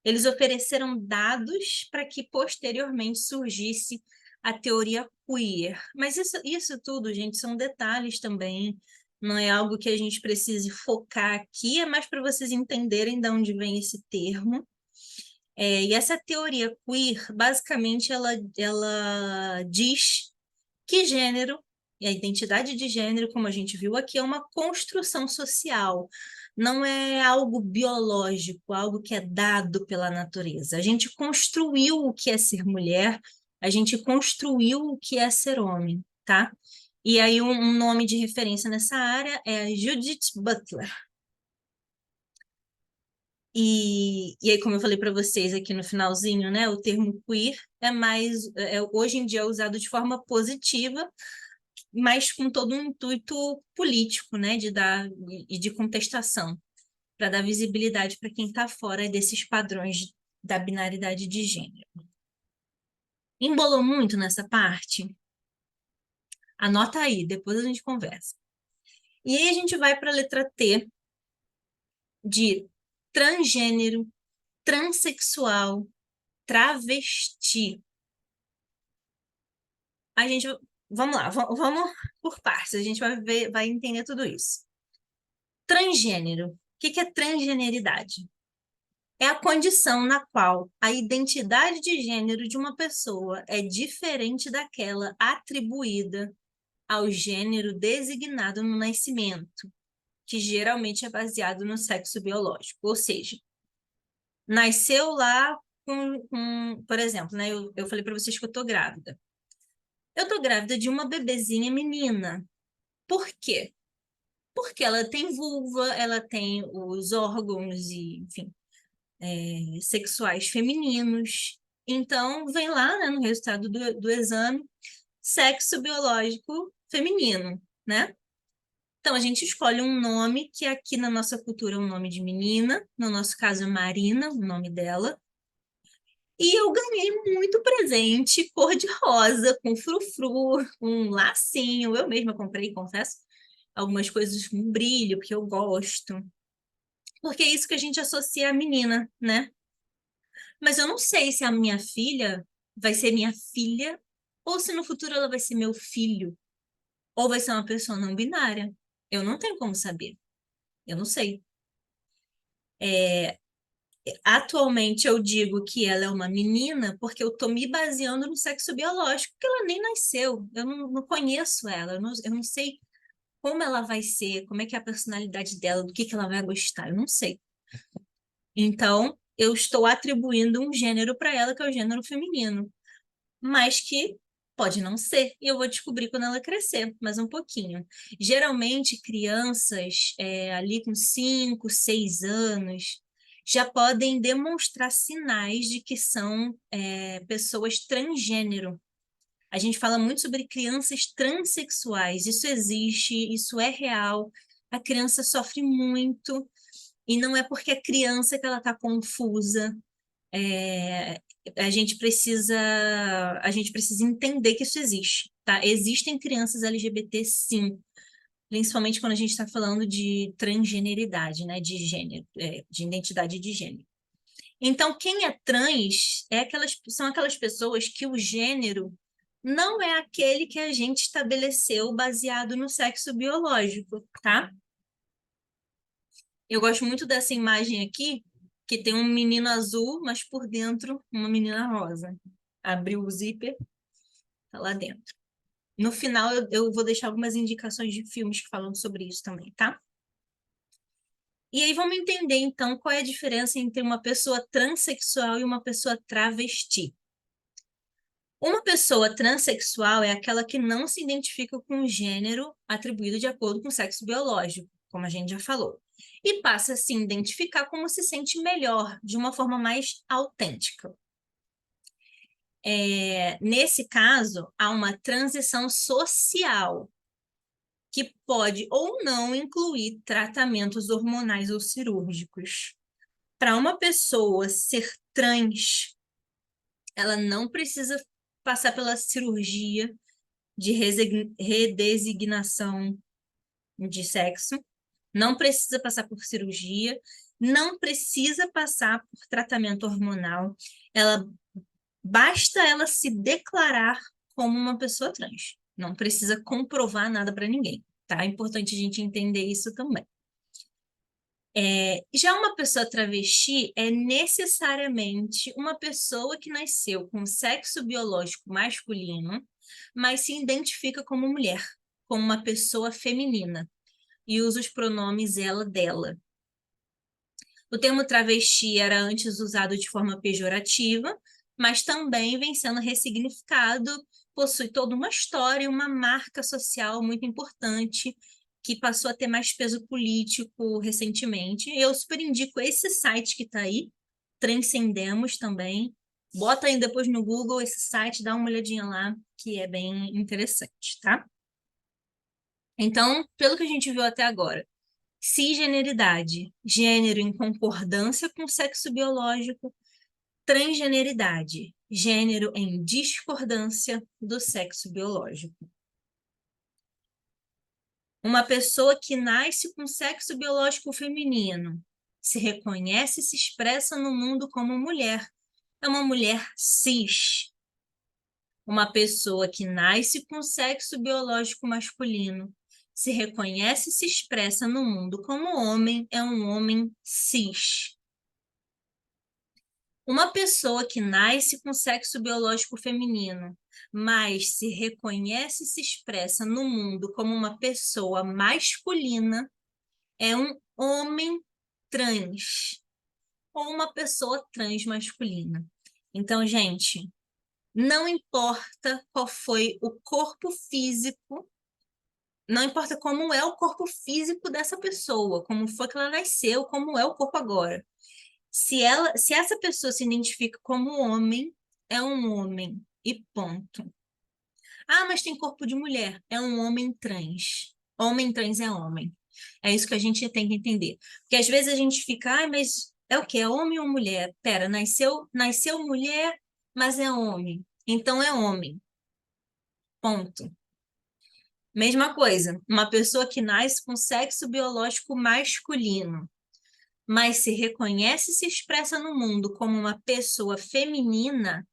eles ofereceram dados para que posteriormente surgisse a teoria queer. Mas isso tudo, gente, são detalhes também. Não é algo que a gente precise focar aqui, é mais para vocês entenderem de onde vem esse termo. E essa teoria queer, basicamente, ela diz que gênero e a identidade de gênero, como a gente viu aqui, é uma construção social, não é algo biológico, algo que é dado pela natureza. A gente construiu o que é ser mulher, a gente construiu o que é ser homem, tá? E aí um nome de referência nessa área é a Judith Butler. E aí, como eu falei para vocês aqui no finalzinho, né, o termo queer hoje em dia é usado de forma positiva, mas com todo um intuito político, né, de dar e de contestação, para dar visibilidade para quem está fora desses padrões da binaridade de gênero. Embolou muito nessa parte? Anota aí, depois a gente conversa. E aí a gente vai para a letra T, de transgênero, transexual, travesti. A gente, vamos lá, vamos por partes, a gente vai entender tudo isso. Transgênero. O que é transgeneridade? É a condição na qual a identidade de gênero de uma pessoa é diferente daquela atribuída ao gênero designado no nascimento, que geralmente é baseado no sexo biológico. Ou seja, nasceu lá por exemplo, né, eu falei para vocês que eu estou grávida. Eu estou grávida de uma bebezinha menina. Por quê? Porque ela tem vulva, ela tem os órgãos e, enfim, sexuais femininos. Então, vem lá, né, no resultado do exame, sexo biológico feminino, né? Então, a gente escolhe um nome que aqui na nossa cultura é um nome de menina, no nosso caso é Marina, o nome dela. E eu ganhei muito presente cor-de-rosa, com frufru, com um lacinho. Eu mesma comprei, confesso, algumas coisas com brilho, porque eu gosto. Porque é isso que a gente associa à menina, né? Mas eu não sei se a minha filha vai ser minha filha ou se no futuro ela vai ser meu filho ou vai ser uma pessoa não binária. Eu não tenho como saber. Eu não sei. Atualmente eu digo que ela é uma menina porque eu estou me baseando no sexo biológico, porque ela nem nasceu. Eu não conheço ela, eu não sei como ela vai ser, como é que é a personalidade dela, do que ela vai gostar, eu não sei. Então, eu estou atribuindo um gênero para ela, que é o gênero feminino, mas que pode não ser, e eu vou descobrir quando ela crescer, mais um pouquinho. Geralmente, crianças ali com 5, 6 anos já podem demonstrar sinais de que são pessoas transgênero. A gente fala muito sobre crianças transexuais, isso existe, isso é real. A criança sofre muito, e não é porque é criança que ela está confusa, é, a gente precisa entender que isso existe, tá? Existem crianças LGBT, sim, principalmente quando a gente está falando de transgeneridade, né? De gênero, de identidade de gênero. Então, quem é trans são aquelas pessoas que o gênero não é aquele que a gente estabeleceu baseado no sexo biológico, tá? Eu gosto muito dessa imagem aqui, que tem um menino azul, mas por dentro uma menina rosa. Abriu o zíper, tá lá dentro. No final, eu vou deixar algumas indicações de filmes que falam sobre isso também, tá? E aí vamos entender, então, qual é a diferença entre uma pessoa transexual e uma pessoa travesti. Uma pessoa transexual é aquela que não se identifica com o gênero atribuído de acordo com o sexo biológico, como a gente já falou, e passa a se identificar como se sente melhor, de uma forma mais autêntica. Nesse caso, há uma transição social, que pode ou não incluir tratamentos hormonais ou cirúrgicos. Para uma pessoa ser trans, ela não precisa passar pela cirurgia de redesignação de sexo, não precisa passar por cirurgia, não precisa passar por tratamento hormonal, ela basta ela se declarar como uma pessoa trans. Não precisa comprovar nada para ninguém, tá? É importante a gente entender isso também. Já uma pessoa travesti é necessariamente uma pessoa que nasceu com sexo biológico masculino, mas se identifica como mulher, como uma pessoa feminina, e usa os pronomes ela, dela. O termo travesti era antes usado de forma pejorativa, mas também vem sendo ressignificado, possui toda uma história, uma marca social muito importante, que passou a ter mais peso político recentemente. Eu super indico esse site que está aí, Transcendemos também. Bota aí depois no Google esse site, dá uma olhadinha lá, que é bem interessante, tá? Então, pelo que a gente viu até agora, cisgeneridade, gênero em concordância com o sexo biológico, transgeneridade, gênero em discordância do sexo biológico. Uma pessoa que nasce com sexo biológico feminino, se reconhece e se expressa no mundo como mulher, é uma mulher cis. Uma pessoa que nasce com sexo biológico masculino, se reconhece e se expressa no mundo como homem, é um homem cis. Uma pessoa que nasce com sexo biológico feminino, mas se reconhece e se expressa no mundo como uma pessoa masculina, é um homem trans ou uma pessoa trans masculina. Então, gente, não importa qual foi o corpo físico, Não importa como é o corpo físico dessa pessoa, como foi que ela nasceu, como é o corpo agora. Se essa pessoa se identifica como homem, é um homem e ponto. Ah, mas tem corpo de mulher, é um homem trans. Homem trans é homem. É isso que a gente tem que entender. Porque às vezes a gente fica, ah, mas é o quê? É homem ou mulher? Pera, nasceu mulher, mas é homem. Então é homem. Ponto. Mesma coisa, uma pessoa que nasce com sexo biológico masculino, mas se reconhece e se expressa no mundo como uma pessoa feminina,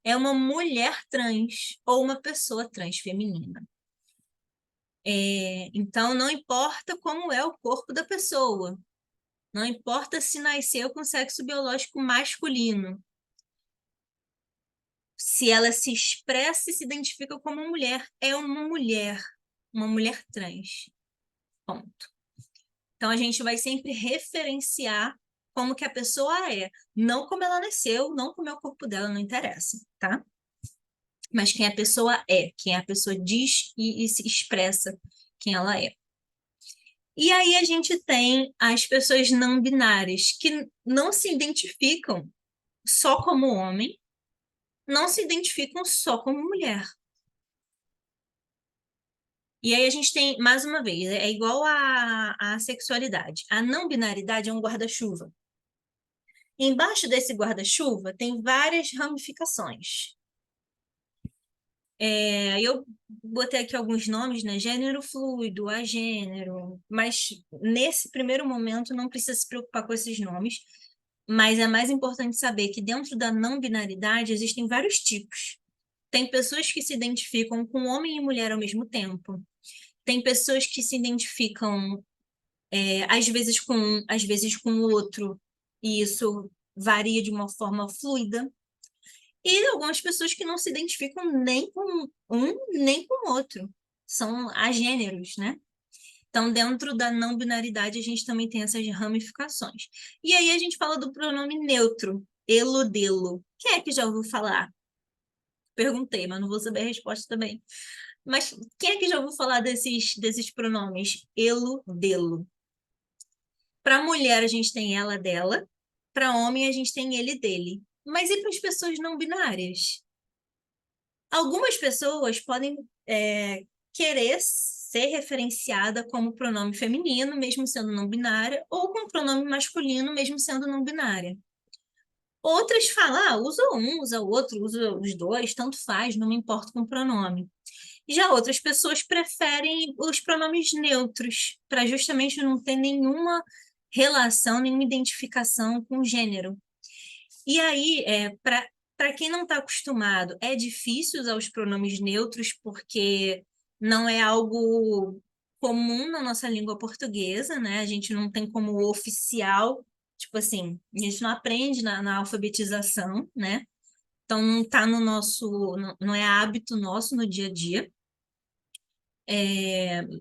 é uma mulher trans ou uma pessoa trans feminina. Então, não importa como é o corpo da pessoa, não importa se nasceu com sexo biológico masculino, se ela se expressa e se identifica como mulher, é uma mulher trans. Ponto. Então, a gente vai sempre referenciar como que a pessoa é, não como ela nasceu, não como é o corpo dela, não interessa, tá? Mas quem a pessoa é, quem a pessoa diz e se expressa quem ela é. E aí a gente tem as pessoas não binárias, que não se identificam só como homem, não se identificam só como mulher. E aí a gente tem, mais uma vez, é igual à sexualidade. A não binaridade é um guarda-chuva. Embaixo desse guarda-chuva tem várias ramificações. Eu botei aqui alguns nomes, né? Gênero fluido, agênero, mas nesse primeiro momento não precisa se preocupar com esses nomes, mas é mais importante saber que dentro da não binaridade existem vários tipos. Tem pessoas que se identificam com homem e mulher ao mesmo tempo. Tem pessoas que se identificam, às vezes com um, às vezes com o outro, e isso varia de uma forma fluida. E algumas pessoas que não se identificam nem com um, nem com o outro. São agêneros, né? Então, dentro da não binaridade, a gente também tem essas ramificações. E aí a gente fala do pronome neutro, elo, delo. Quem é que já ouviu falar? Perguntei, mas não vou saber a resposta também. Mas quem é que já ouviu falar desses pronomes? Elo, delo. Para mulher, a gente tem ela, dela. Para homem, a gente tem ele, dele. Mas e para as pessoas não binárias? Algumas pessoas podem querer ser referenciada como pronome feminino, mesmo sendo não binária, ou com pronome masculino, mesmo sendo não binária. Outras falam, usa um, usa o outro, usa os dois, tanto faz, não me importo com o pronome. Já outras pessoas preferem os pronomes neutros, para justamente não ter nenhuma relação, nenhuma identificação com o gênero. E aí, para quem não está acostumado, é difícil usar os pronomes neutros, porque não é algo comum na nossa língua portuguesa, né? A gente não tem como oficial, tipo assim, a gente não aprende na alfabetização, né? Então não está no nosso, não é hábito nosso no dia a dia.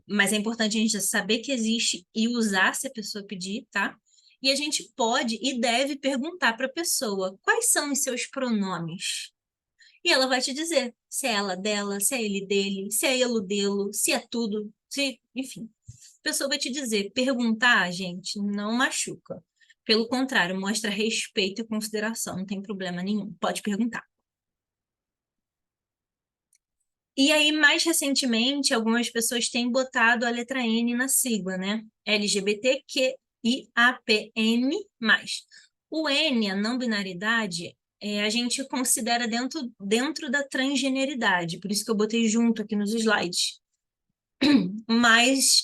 Mas é importante a gente saber que existe e usar se a pessoa pedir, tá? E a gente pode e deve perguntar para a pessoa quais são os seus pronomes. E ela vai te dizer se é ela dela, se é ele dele, se é ele dele, se é tudo, se, enfim. A pessoa vai te dizer. Perguntar, gente, não machuca. Pelo contrário, mostra respeito e consideração, não tem problema nenhum. Pode perguntar. E aí, mais recentemente, algumas pessoas têm botado a letra N na sigla, né? LGBTQIAPN+. O N, a não binaridade, a gente considera dentro da transgeneridade, por isso que eu botei junto aqui nos slides. Mas,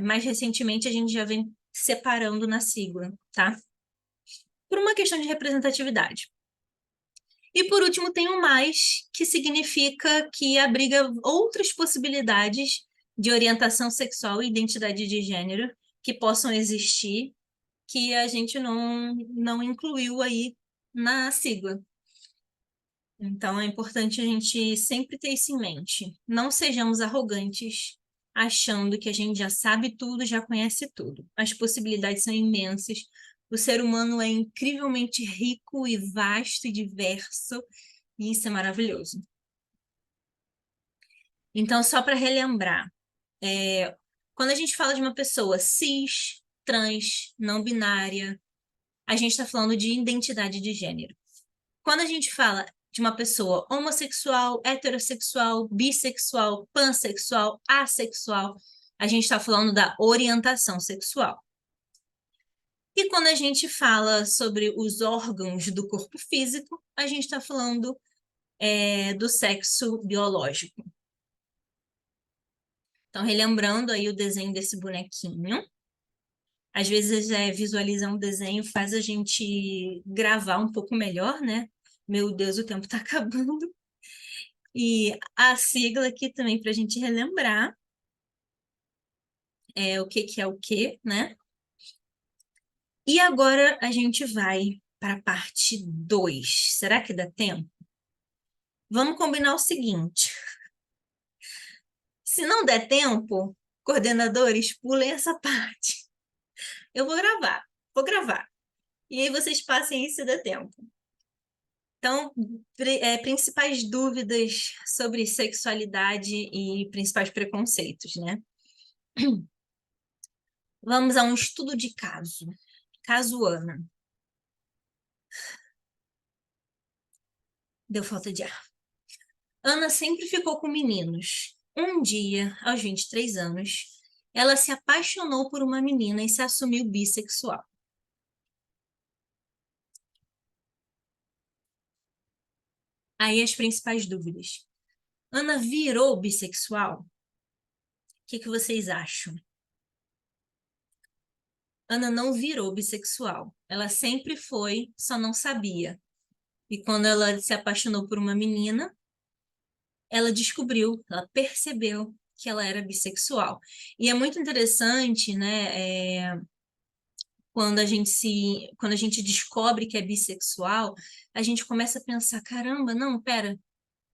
mais recentemente, a gente já vem separando na sigla, tá? Por uma questão de representatividade. E por último, tem o mais, que significa que abriga outras possibilidades de orientação sexual e identidade de gênero que possam existir, que a gente não incluiu aí na sigla. Então, é importante a gente sempre ter isso em mente. Não sejamos arrogantes, achando que a gente já sabe tudo, já conhece tudo. As possibilidades são imensas. O ser humano é incrivelmente rico e vasto e diverso, e isso é maravilhoso. Então, só para relembrar, Quando a gente fala de uma pessoa cis, trans, não binária, a gente está falando de identidade de gênero. Quando a gente fala de uma pessoa homossexual, heterossexual, bissexual, pansexual, assexual, a gente está falando da orientação sexual. E quando a gente fala sobre os órgãos do corpo físico, a gente está falando do sexo biológico. Então, relembrando aí o desenho desse bonequinho, às vezes visualizar um desenho faz a gente gravar um pouco melhor, né? Meu Deus, o tempo está acabando. E a sigla aqui também para a gente relembrar o que é o que, né? E agora a gente vai para a parte 2. Será que dá tempo? Vamos combinar o seguinte: se não der tempo, coordenadores, pulem essa parte. Eu vou gravar. E aí vocês passem aí se der tempo. Então, principais dúvidas sobre sexualidade e principais preconceitos, né? Vamos a um estudo de caso. Caso Ana. Deu falta de ar. Ana sempre ficou com meninos. Um dia, aos 23 anos, ela se apaixonou por uma menina e se assumiu bissexual. Aí as principais dúvidas. Ana virou bissexual? O que vocês acham? Ana não virou bissexual. Ela sempre foi, só não sabia. E quando ela se apaixonou por uma menina, ela descobriu, ela percebeu que ela era bissexual. E é muito interessante, né? Quando a gente descobre que é bissexual, a gente começa a pensar, caramba, não, pera,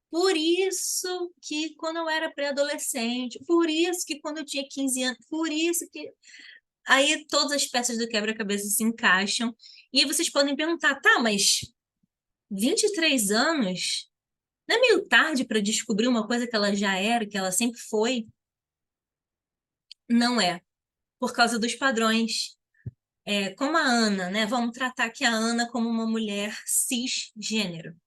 por isso que quando eu era pré-adolescente, por isso que quando eu tinha 15 anos, por isso que aí todas as peças do quebra-cabeça se encaixam. E aí vocês podem perguntar, tá, mas 23 anos não é meio tarde para descobrir uma coisa que ela já era, que ela sempre foi? Não é, por causa dos padrões. Como a Ana, né? Vamos tratar aqui a Ana como uma mulher cisgênero.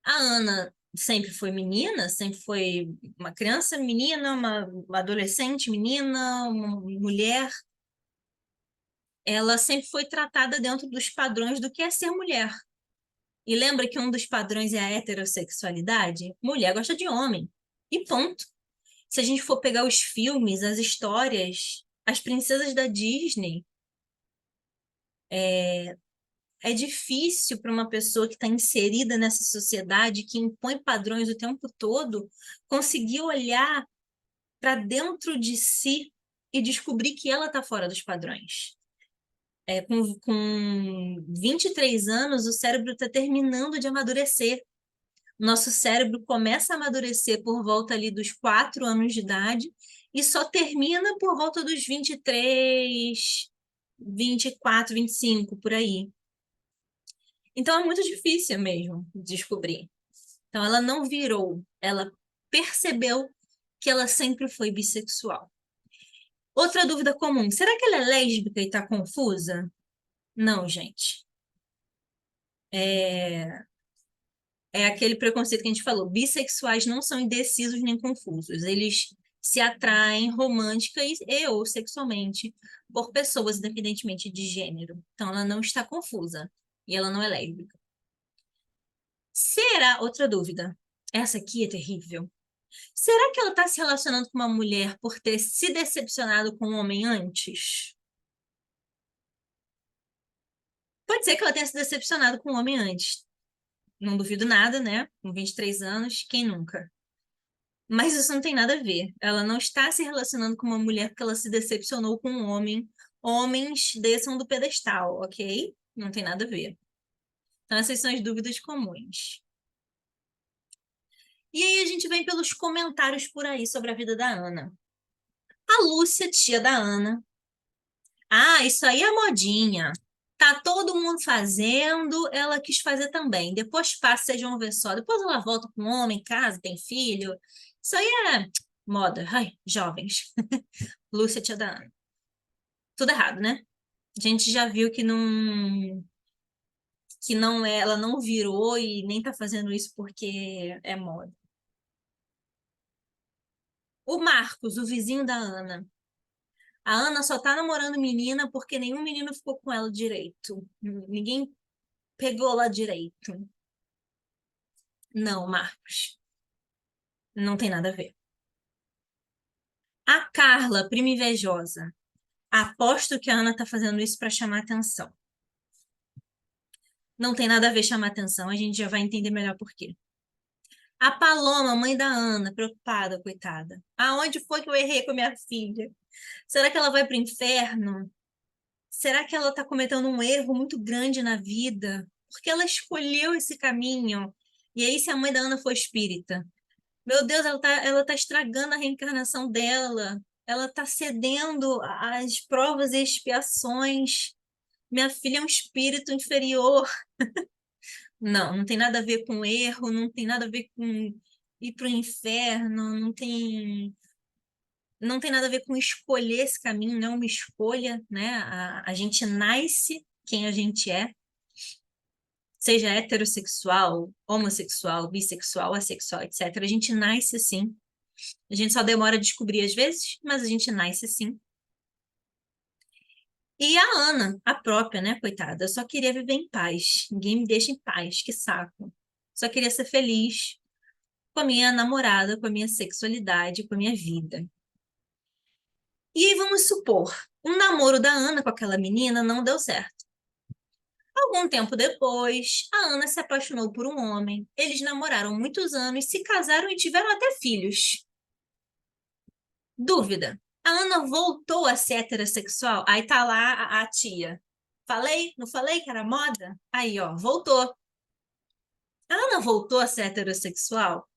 A Ana sempre foi menina, sempre foi uma criança menina, uma adolescente menina, uma mulher. Ela sempre foi tratada dentro dos padrões do que é ser mulher. E lembra que um dos padrões é a heterossexualidade? Mulher gosta de homem. E ponto. Se a gente for pegar os filmes, as histórias, as princesas da Disney, é difícil para uma pessoa que está inserida nessa sociedade, que impõe padrões o tempo todo, conseguir olhar para dentro de si e descobrir que ela está fora dos padrões. Com 23 anos, o cérebro está terminando de amadurecer. Nosso cérebro começa a amadurecer por volta ali dos 4 anos de idade e só termina por volta dos 23, 24, 25, por aí. Então é muito difícil mesmo descobrir. Então ela não virou, ela percebeu que ela sempre foi bissexual. Outra dúvida comum: será que ela é lésbica e está confusa? Não, gente. É aquele preconceito que a gente falou. Bissexuais não são indecisos nem confusos. Eles se atraem romântica e ou sexualmente por pessoas, independentemente de gênero. Então ela não está confusa e ela não é lésbica. Será? Outra dúvida. Essa aqui é terrível. Será que ela está se relacionando com uma mulher por ter se decepcionado com um homem antes? Pode ser que ela tenha se decepcionado com um homem antes. Não duvido nada, né? Com 23 anos, quem nunca? Mas isso não tem nada a ver. Ela não está se relacionando com uma mulher porque ela se decepcionou com um homem. Homens desçam do pedestal, ok? Não tem nada a ver. Então, essas são as dúvidas comuns. E aí a gente vem pelos comentários por aí sobre a vida da Ana. A Lúcia, tia da Ana. Ah, isso aí é modinha. Tá todo mundo fazendo, ela quis fazer também. Depois passa, vocês vão ver só. Depois ela volta com um homem, casa, tem filho. Isso aí Moda. Ai, jovens. Lúcia, tia da Ana. Tudo errado, né? A gente já viu que não é, ela não virou e nem tá fazendo isso porque é moda. O Marcos, o vizinho da Ana. A Ana só tá namorando menina porque nenhum menino ficou com ela direito. Ninguém pegou lá direito. Não, Marcos. Não tem nada a ver. A Carla, prima invejosa. Aposto que a Ana tá fazendo isso para chamar atenção. Não tem nada a ver chamar atenção, a gente já vai entender melhor por quê. A Paloma, mãe da Ana, preocupada, coitada. Aonde foi que eu errei com a minha filha? Será que ela vai para o inferno? Será que ela está cometendo um erro muito grande na vida? Porque ela escolheu esse caminho. E aí, se a mãe da Ana for espírita? Meu Deus, ela tá estragando a reencarnação dela. Ela está cedendo às provas e expiações. Minha filha é um espírito inferior. Não, não tem nada a ver com erro, não tem nada a ver com ir para o inferno, não tem nada a ver com escolher esse caminho, não é uma escolha, né? A gente nasce quem a gente é, seja heterossexual, homossexual, bissexual, assexual, etc. A gente nasce assim. A gente só demora a descobrir às vezes, mas a gente nasce assim. E a Ana, a própria, né, coitada, eu só queria viver em paz. Ninguém me deixa em paz, que saco. Só queria ser feliz com a minha namorada, com a minha sexualidade, com a minha vida. E aí vamos supor, um namoro da Ana com aquela menina não deu certo. Algum tempo depois, a Ana se apaixonou por um homem. Eles namoraram muitos anos, se casaram e tiveram até filhos. Dúvida. A Ana voltou a ser heterossexual? Aí tá lá a tia. Falei? Não falei que era moda? Aí, ó, voltou. A Ana voltou a ser heterossexual?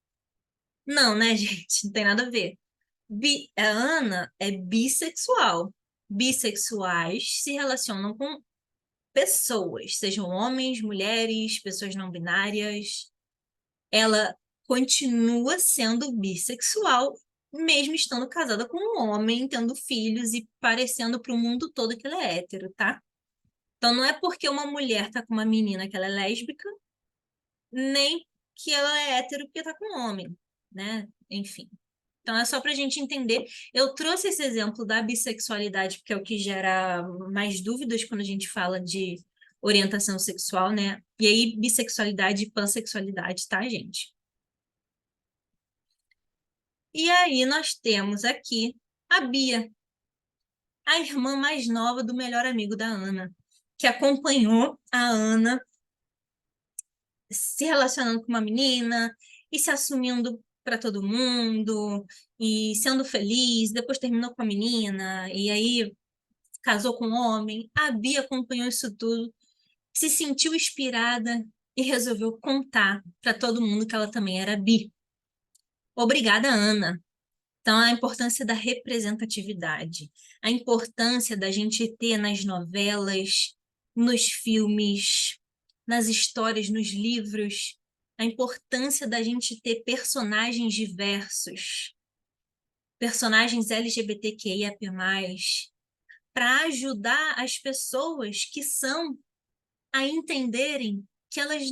Não, né, gente? Não tem nada a ver. A Ana é bissexual. Bissexuais se relacionam com pessoas, sejam homens, mulheres, pessoas não binárias. Ela continua sendo bissexual, mesmo estando casada com um homem, tendo filhos e parecendo para o mundo todo que ela é hétero, tá? Então não é porque uma mulher tá com uma menina que ela é lésbica, nem que ela é hétero porque tá com um homem, né? Enfim. Então, é só para a gente entender. Eu trouxe esse exemplo da bissexualidade, porque é o que gera mais dúvidas quando a gente fala de orientação sexual, né? E aí, bissexualidade e pansexualidade, tá, gente? E aí, nós temos aqui a Bia, a irmã mais nova do melhor amigo da Ana, que acompanhou a Ana se relacionando com uma menina e se assumindo para todo mundo e sendo feliz, depois terminou com a menina e aí casou com um homem. A Bia acompanhou isso tudo, se sentiu inspirada e resolveu contar para todo mundo que ela também era bi. Obrigada, Ana. Então, a importância da representatividade, a importância da gente ter nas novelas, nos filmes, nas histórias, nos livros, a importância da gente ter personagens diversos, personagens LGBTQIA+, para ajudar as pessoas que são a entenderem que elas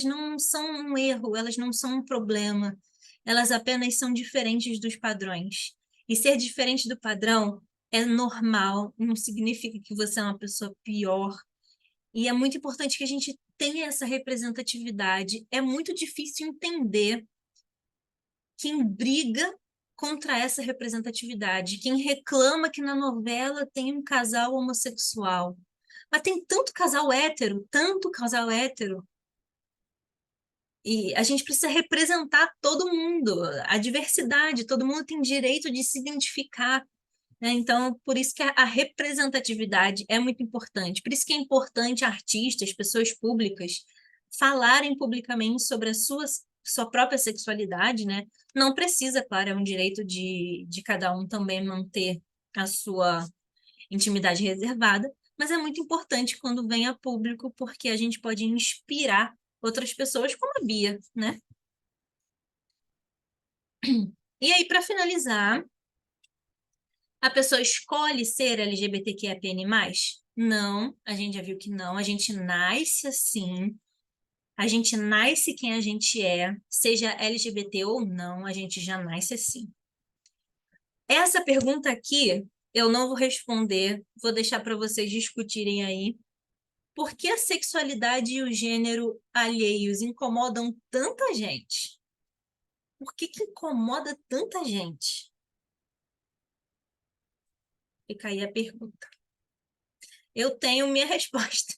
não são um erro, elas não são um problema, elas apenas são diferentes dos padrões. E ser diferente do padrão é normal, não significa que você é uma pessoa pior. E é muito importante que a gente tenha essa representatividade. É muito difícil entender quem briga contra essa representatividade, quem reclama que na novela tem um casal homossexual. Mas tem tanto casal hétero, e a gente precisa representar todo mundo, a diversidade, todo mundo tem direito de se identificar, né? Então, por isso que a representatividade é muito importante. Por isso que é importante artistas, pessoas públicas, falarem publicamente sobre a sua própria sexualidade, né? Não precisa, claro, é um direito de cada um também manter a sua intimidade reservada, mas é muito importante quando vem a público, porque a gente pode inspirar outras pessoas, como a Bia, né? E aí, para finalizar, a pessoa escolhe ser LGBTQIAPN+? Não, a gente já viu que não. A gente nasce assim. A gente nasce quem a gente é, seja LGBT ou não, a gente já nasce assim. Essa pergunta aqui eu não vou responder, vou deixar para vocês discutirem aí. Por que a sexualidade e o gênero alheios incomodam tanta gente? Por que que incomoda tanta gente? Fica aí a pergunta. Eu tenho minha resposta,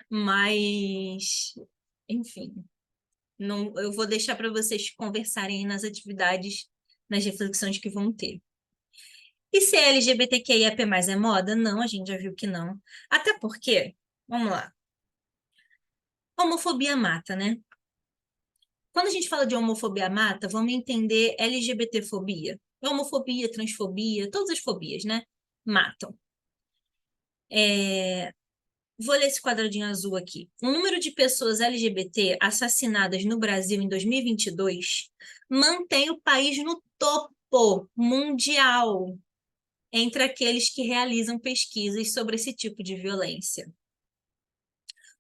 mas, enfim, não, eu vou deixar para vocês conversarem aí nas atividades, nas reflexões que vão ter. E se LGBTQIAP+ é moda? Não, a gente já viu que não. Até porque, vamos lá, homofobia mata, né? Quando a gente fala de homofobia mata, vamos entender LGBTfobia. Homofobia, transfobia, todas as fobias, né? Matam. Vou ler esse quadradinho azul aqui. O número de pessoas LGBT assassinadas no Brasil em 2022 mantém o país no topo mundial entre aqueles que realizam pesquisas sobre esse tipo de violência.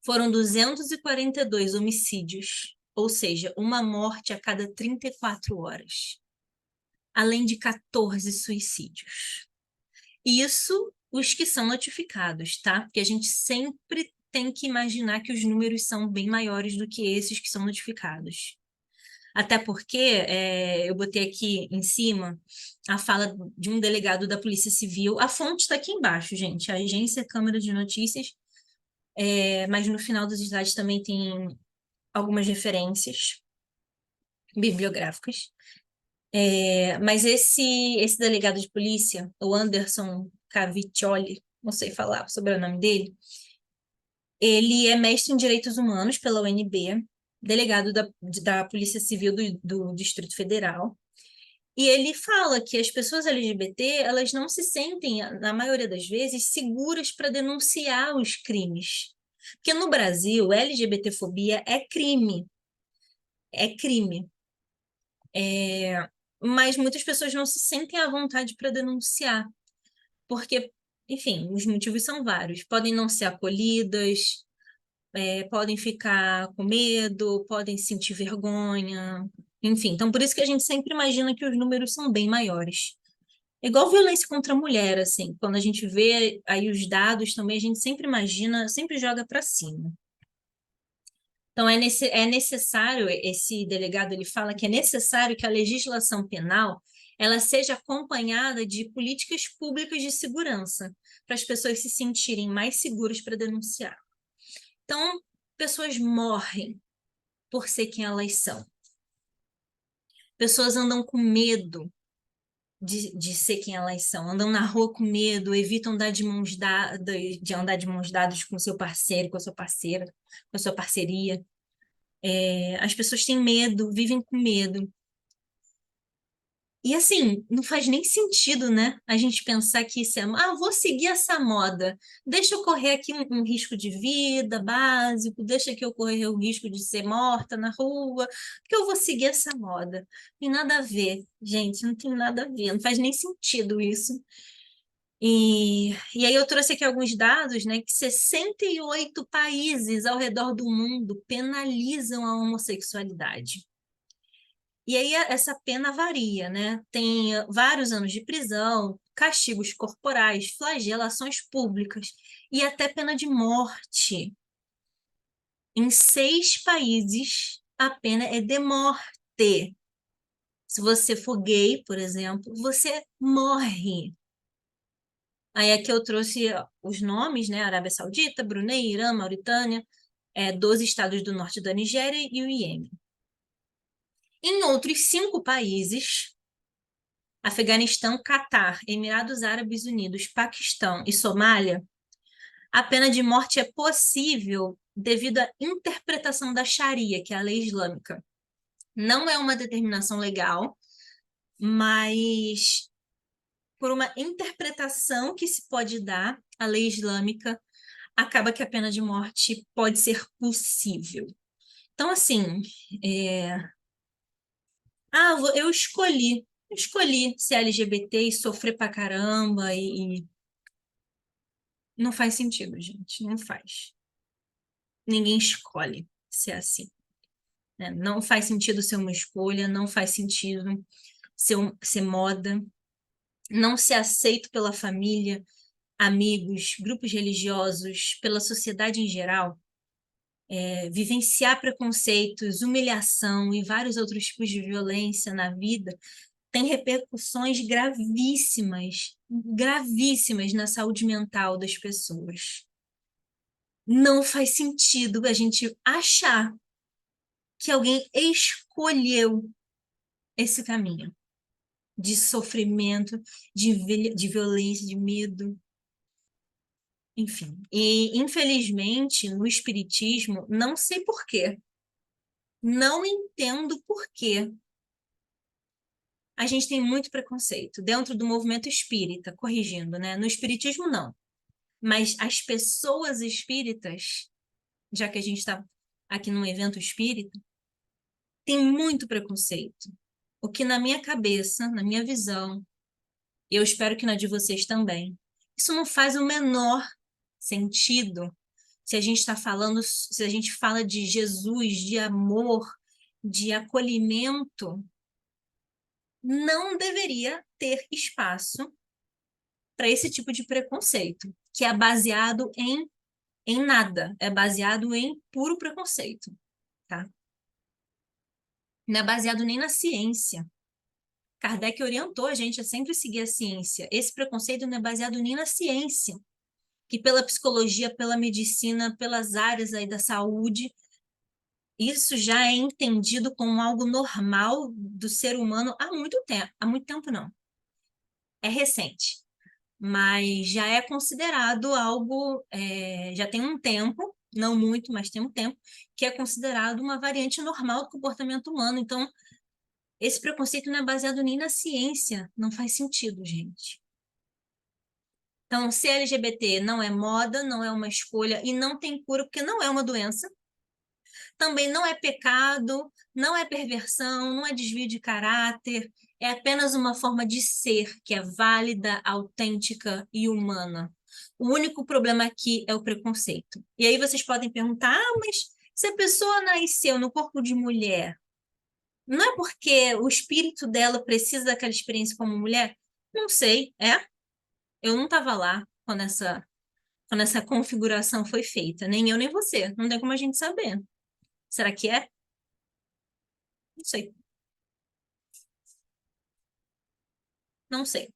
Foram 242 homicídios, ou seja, uma morte a cada 34 horas, além de 14 suicídios. Isso os que são notificados, tá? Porque a gente sempre tem que imaginar que os números são bem maiores do que esses que são notificados. Até porque eu botei aqui em cima a fala de um delegado da Polícia Civil. A fonte está aqui embaixo, gente. A agência Câmara de Notícias. Mas no final dos slides também tem algumas referências bibliográficas. Mas esse delegado de polícia, o Anderson Caviccioli, não sei falar sobre o sobrenome dele, ele é mestre em Direitos Humanos pela UNB, delegado da Polícia Civil do Distrito Federal, e ele fala que as pessoas LGBT, elas não se sentem, na maioria das vezes, seguras para denunciar os crimes. Porque no Brasil, LGBTfobia é crime. É crime. Mas muitas pessoas não se sentem à vontade para denunciar. Porque, enfim, os motivos são vários. Podem não ser acolhidas, podem ficar com medo, podem sentir vergonha, enfim. Então, por isso que a gente sempre imagina que os números são bem maiores. É igual violência contra a mulher, assim, quando a gente vê aí os dados também, a gente sempre imagina, sempre joga para cima. Então, é necessário, esse delegado ele fala que é necessário que a legislação penal ela seja acompanhada de políticas públicas de segurança, para as pessoas se sentirem mais seguras para denunciar. Então, pessoas morrem por ser quem elas são. Pessoas andam com medo de ser quem elas são, andam na rua com medo, evitam andar de andar de mãos dadas com seu parceiro, com a sua parceira, com a sua parceria. As pessoas têm medo, vivem com medo. E assim, não faz nem sentido, né? A gente pensar que isso vou seguir essa moda. Deixa eu correr aqui um risco de vida básico, deixa que eu correr o risco de ser morta na rua, porque eu vou seguir essa moda. Tem nada a ver, gente, não tem nada a ver, não faz nem sentido isso. E aí eu trouxe aqui alguns dados, né, que 68 países ao redor do mundo penalizam a homossexualidade. E aí essa pena varia, né? Tem vários anos de prisão, castigos corporais, flagelações públicas e até pena de morte. Em 6 países, a pena é de morte. Se você for gay, por exemplo, você morre. Aí aqui eu trouxe os nomes, né? Arábia Saudita, Brunei, Irã, Mauritânia, 12 estados do norte da Nigéria e o Iêmen. Em outros 5 países, Afeganistão, Catar, Emirados Árabes Unidos, Paquistão e Somália, a pena de morte é possível devido à interpretação da Sharia, que é a lei islâmica. Não é uma determinação legal, mas por uma interpretação que se pode dar à lei islâmica, acaba que a pena de morte pode ser possível. Então, assim, Ah, eu escolhi ser LGBT e sofrer pra caramba e não faz sentido, gente, não faz. Ninguém escolhe ser assim, né? Não faz sentido ser uma escolha, não faz sentido ser moda, não ser aceito pela família, amigos, grupos religiosos, pela sociedade em geral, vivenciar preconceitos, humilhação e vários outros tipos de violência na vida tem repercussões gravíssimas, gravíssimas na saúde mental das pessoas. Não faz sentido a gente achar que alguém escolheu esse caminho de sofrimento, de violência, de medo, enfim. E, infelizmente, no espiritismo, não sei por quê, não entendo por quê. A gente tem muito preconceito dentro do movimento espírita, corrigindo, né? No espiritismo, não. Mas as pessoas espíritas, já que a gente está aqui num evento espírita, tem muito preconceito. O que na minha cabeça, na minha visão, e eu espero que na de vocês também, isso não faz o menor sentido se a gente está falando, se a gente fala de Jesus, de amor, de acolhimento, não deveria ter espaço para esse tipo de preconceito, que é baseado em nada, é baseado em puro preconceito, tá? Não é baseado nem na ciência. Kardec orientou a gente a sempre seguir a ciência. Esse preconceito não é baseado nem na ciência, que pela psicologia, pela medicina, pelas áreas aí da saúde, isso já é entendido como algo normal do ser humano há muito tempo não, é recente, mas já é considerado algo, já tem um tempo, não muito, mas tem um tempo, que é considerado uma variante normal do comportamento humano. Então, esse preconceito não é baseado nem na ciência, não faz sentido, gente. Então, ser LGBT não é moda, não é uma escolha e não tem cura, porque não é uma doença. Também não é pecado, não é perversão, não é desvio de caráter, é apenas uma forma de ser que é válida, autêntica e humana. O único problema aqui é o preconceito. E aí vocês podem perguntar: ah, mas se a pessoa nasceu no corpo de mulher, não é porque o espírito dela precisa daquela experiência como mulher? Não sei, é? Eu não estava lá quando essa configuração foi feita, nem eu nem você. Não tem como a gente saber. Será que é? Não sei. Não sei.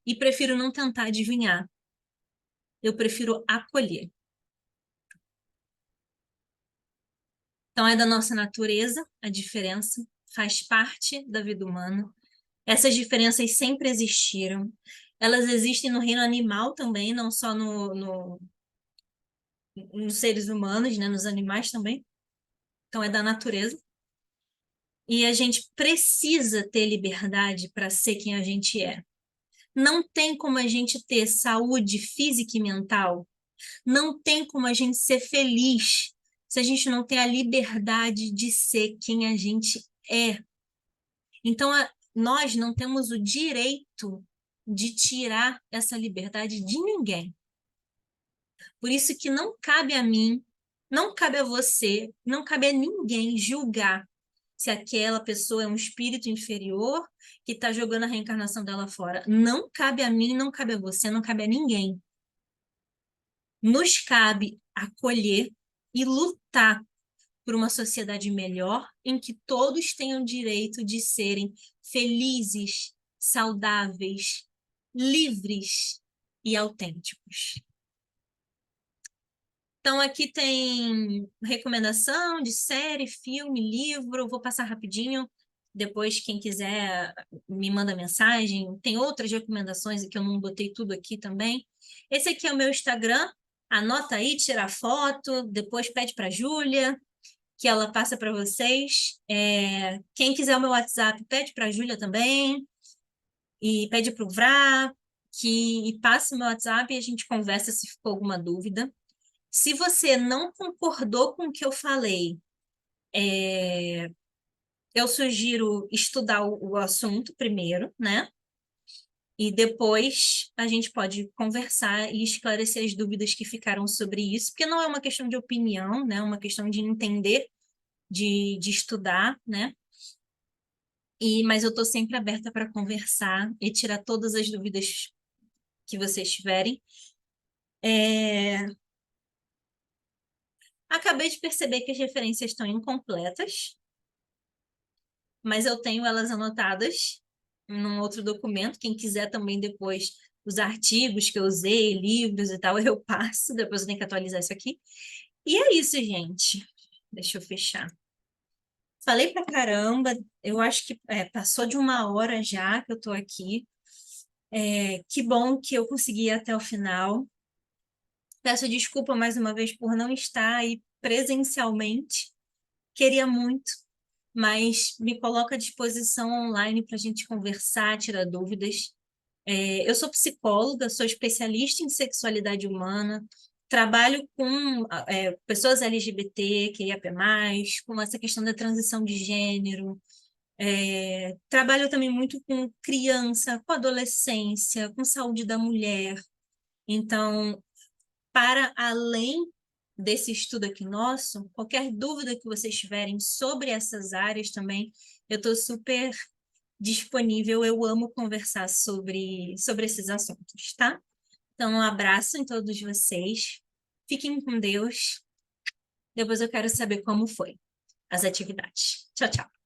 E prefiro não tentar adivinhar. Eu prefiro acolher. Então, é da nossa natureza a diferença, faz parte da vida humana. Essas diferenças sempre existiram. Elas existem no reino animal também, não só nos seres humanos, né? Nos animais também. Então, é da natureza. E a gente precisa ter liberdade para ser quem a gente é. Não tem como a gente ter saúde física e mental, não tem como a gente ser feliz se a gente não tem a liberdade de ser quem a gente é. Então, nós não temos o direito de tirar essa liberdade de ninguém. Por isso que não cabe a mim, não cabe a você, não cabe a ninguém julgar se aquela pessoa é um espírito inferior que está jogando a reencarnação dela fora. Não cabe a mim, não cabe a você, não cabe a ninguém. Nos cabe acolher e lutar por uma sociedade melhor em que todos tenham direito de serem felizes, saudáveis, livres e autênticos. Então, aqui tem recomendação de série, filme, livro. Vou passar rapidinho. Depois, quem quiser, me manda mensagem. Tem outras recomendações que eu não botei tudo aqui também. Esse aqui é o meu Instagram. Anota aí, tira foto. Depois pede para a Júlia, que ela passa para vocês. Quem quiser o meu WhatsApp, pede para a Júlia também. E pede para o Vrá, que passe o meu WhatsApp e a gente conversa se ficou alguma dúvida. Se você não concordou com o que eu falei, eu sugiro estudar o assunto primeiro, né? E depois a gente pode conversar e esclarecer as dúvidas que ficaram sobre isso, porque não é uma questão de opinião, né? É uma questão de entender, de estudar, né? Mas eu estou sempre aberta para conversar e tirar todas as dúvidas que vocês tiverem. É, Acabei de perceber que as referências estão incompletas, mas eu tenho elas anotadas num outro documento. Quem quiser também depois os artigos que eu usei, livros e tal, eu passo. Depois eu tenho que atualizar isso aqui. E é isso, gente. Deixa eu fechar. Falei pra caramba. Eu acho que passou de 1 hora já que eu tô aqui. Que bom que eu consegui ir até o final. Peço desculpa mais uma vez por não estar aí presencialmente. Queria muito, mas me coloco à disposição online para a gente conversar, tirar dúvidas. Eu sou psicóloga, sou especialista em sexualidade humana, trabalho com pessoas LGBT, QIAP+, com essa questão da transição de gênero. Trabalho também muito com criança, com adolescência, com saúde da mulher. Então, para além desse estudo aqui nosso, qualquer dúvida que vocês tiverem sobre essas áreas também, eu estou super disponível. Eu amo conversar sobre esses assuntos, tá? Então, um abraço em todos vocês. Fiquem com Deus. Depois eu quero saber como foi as atividades. Tchau, tchau.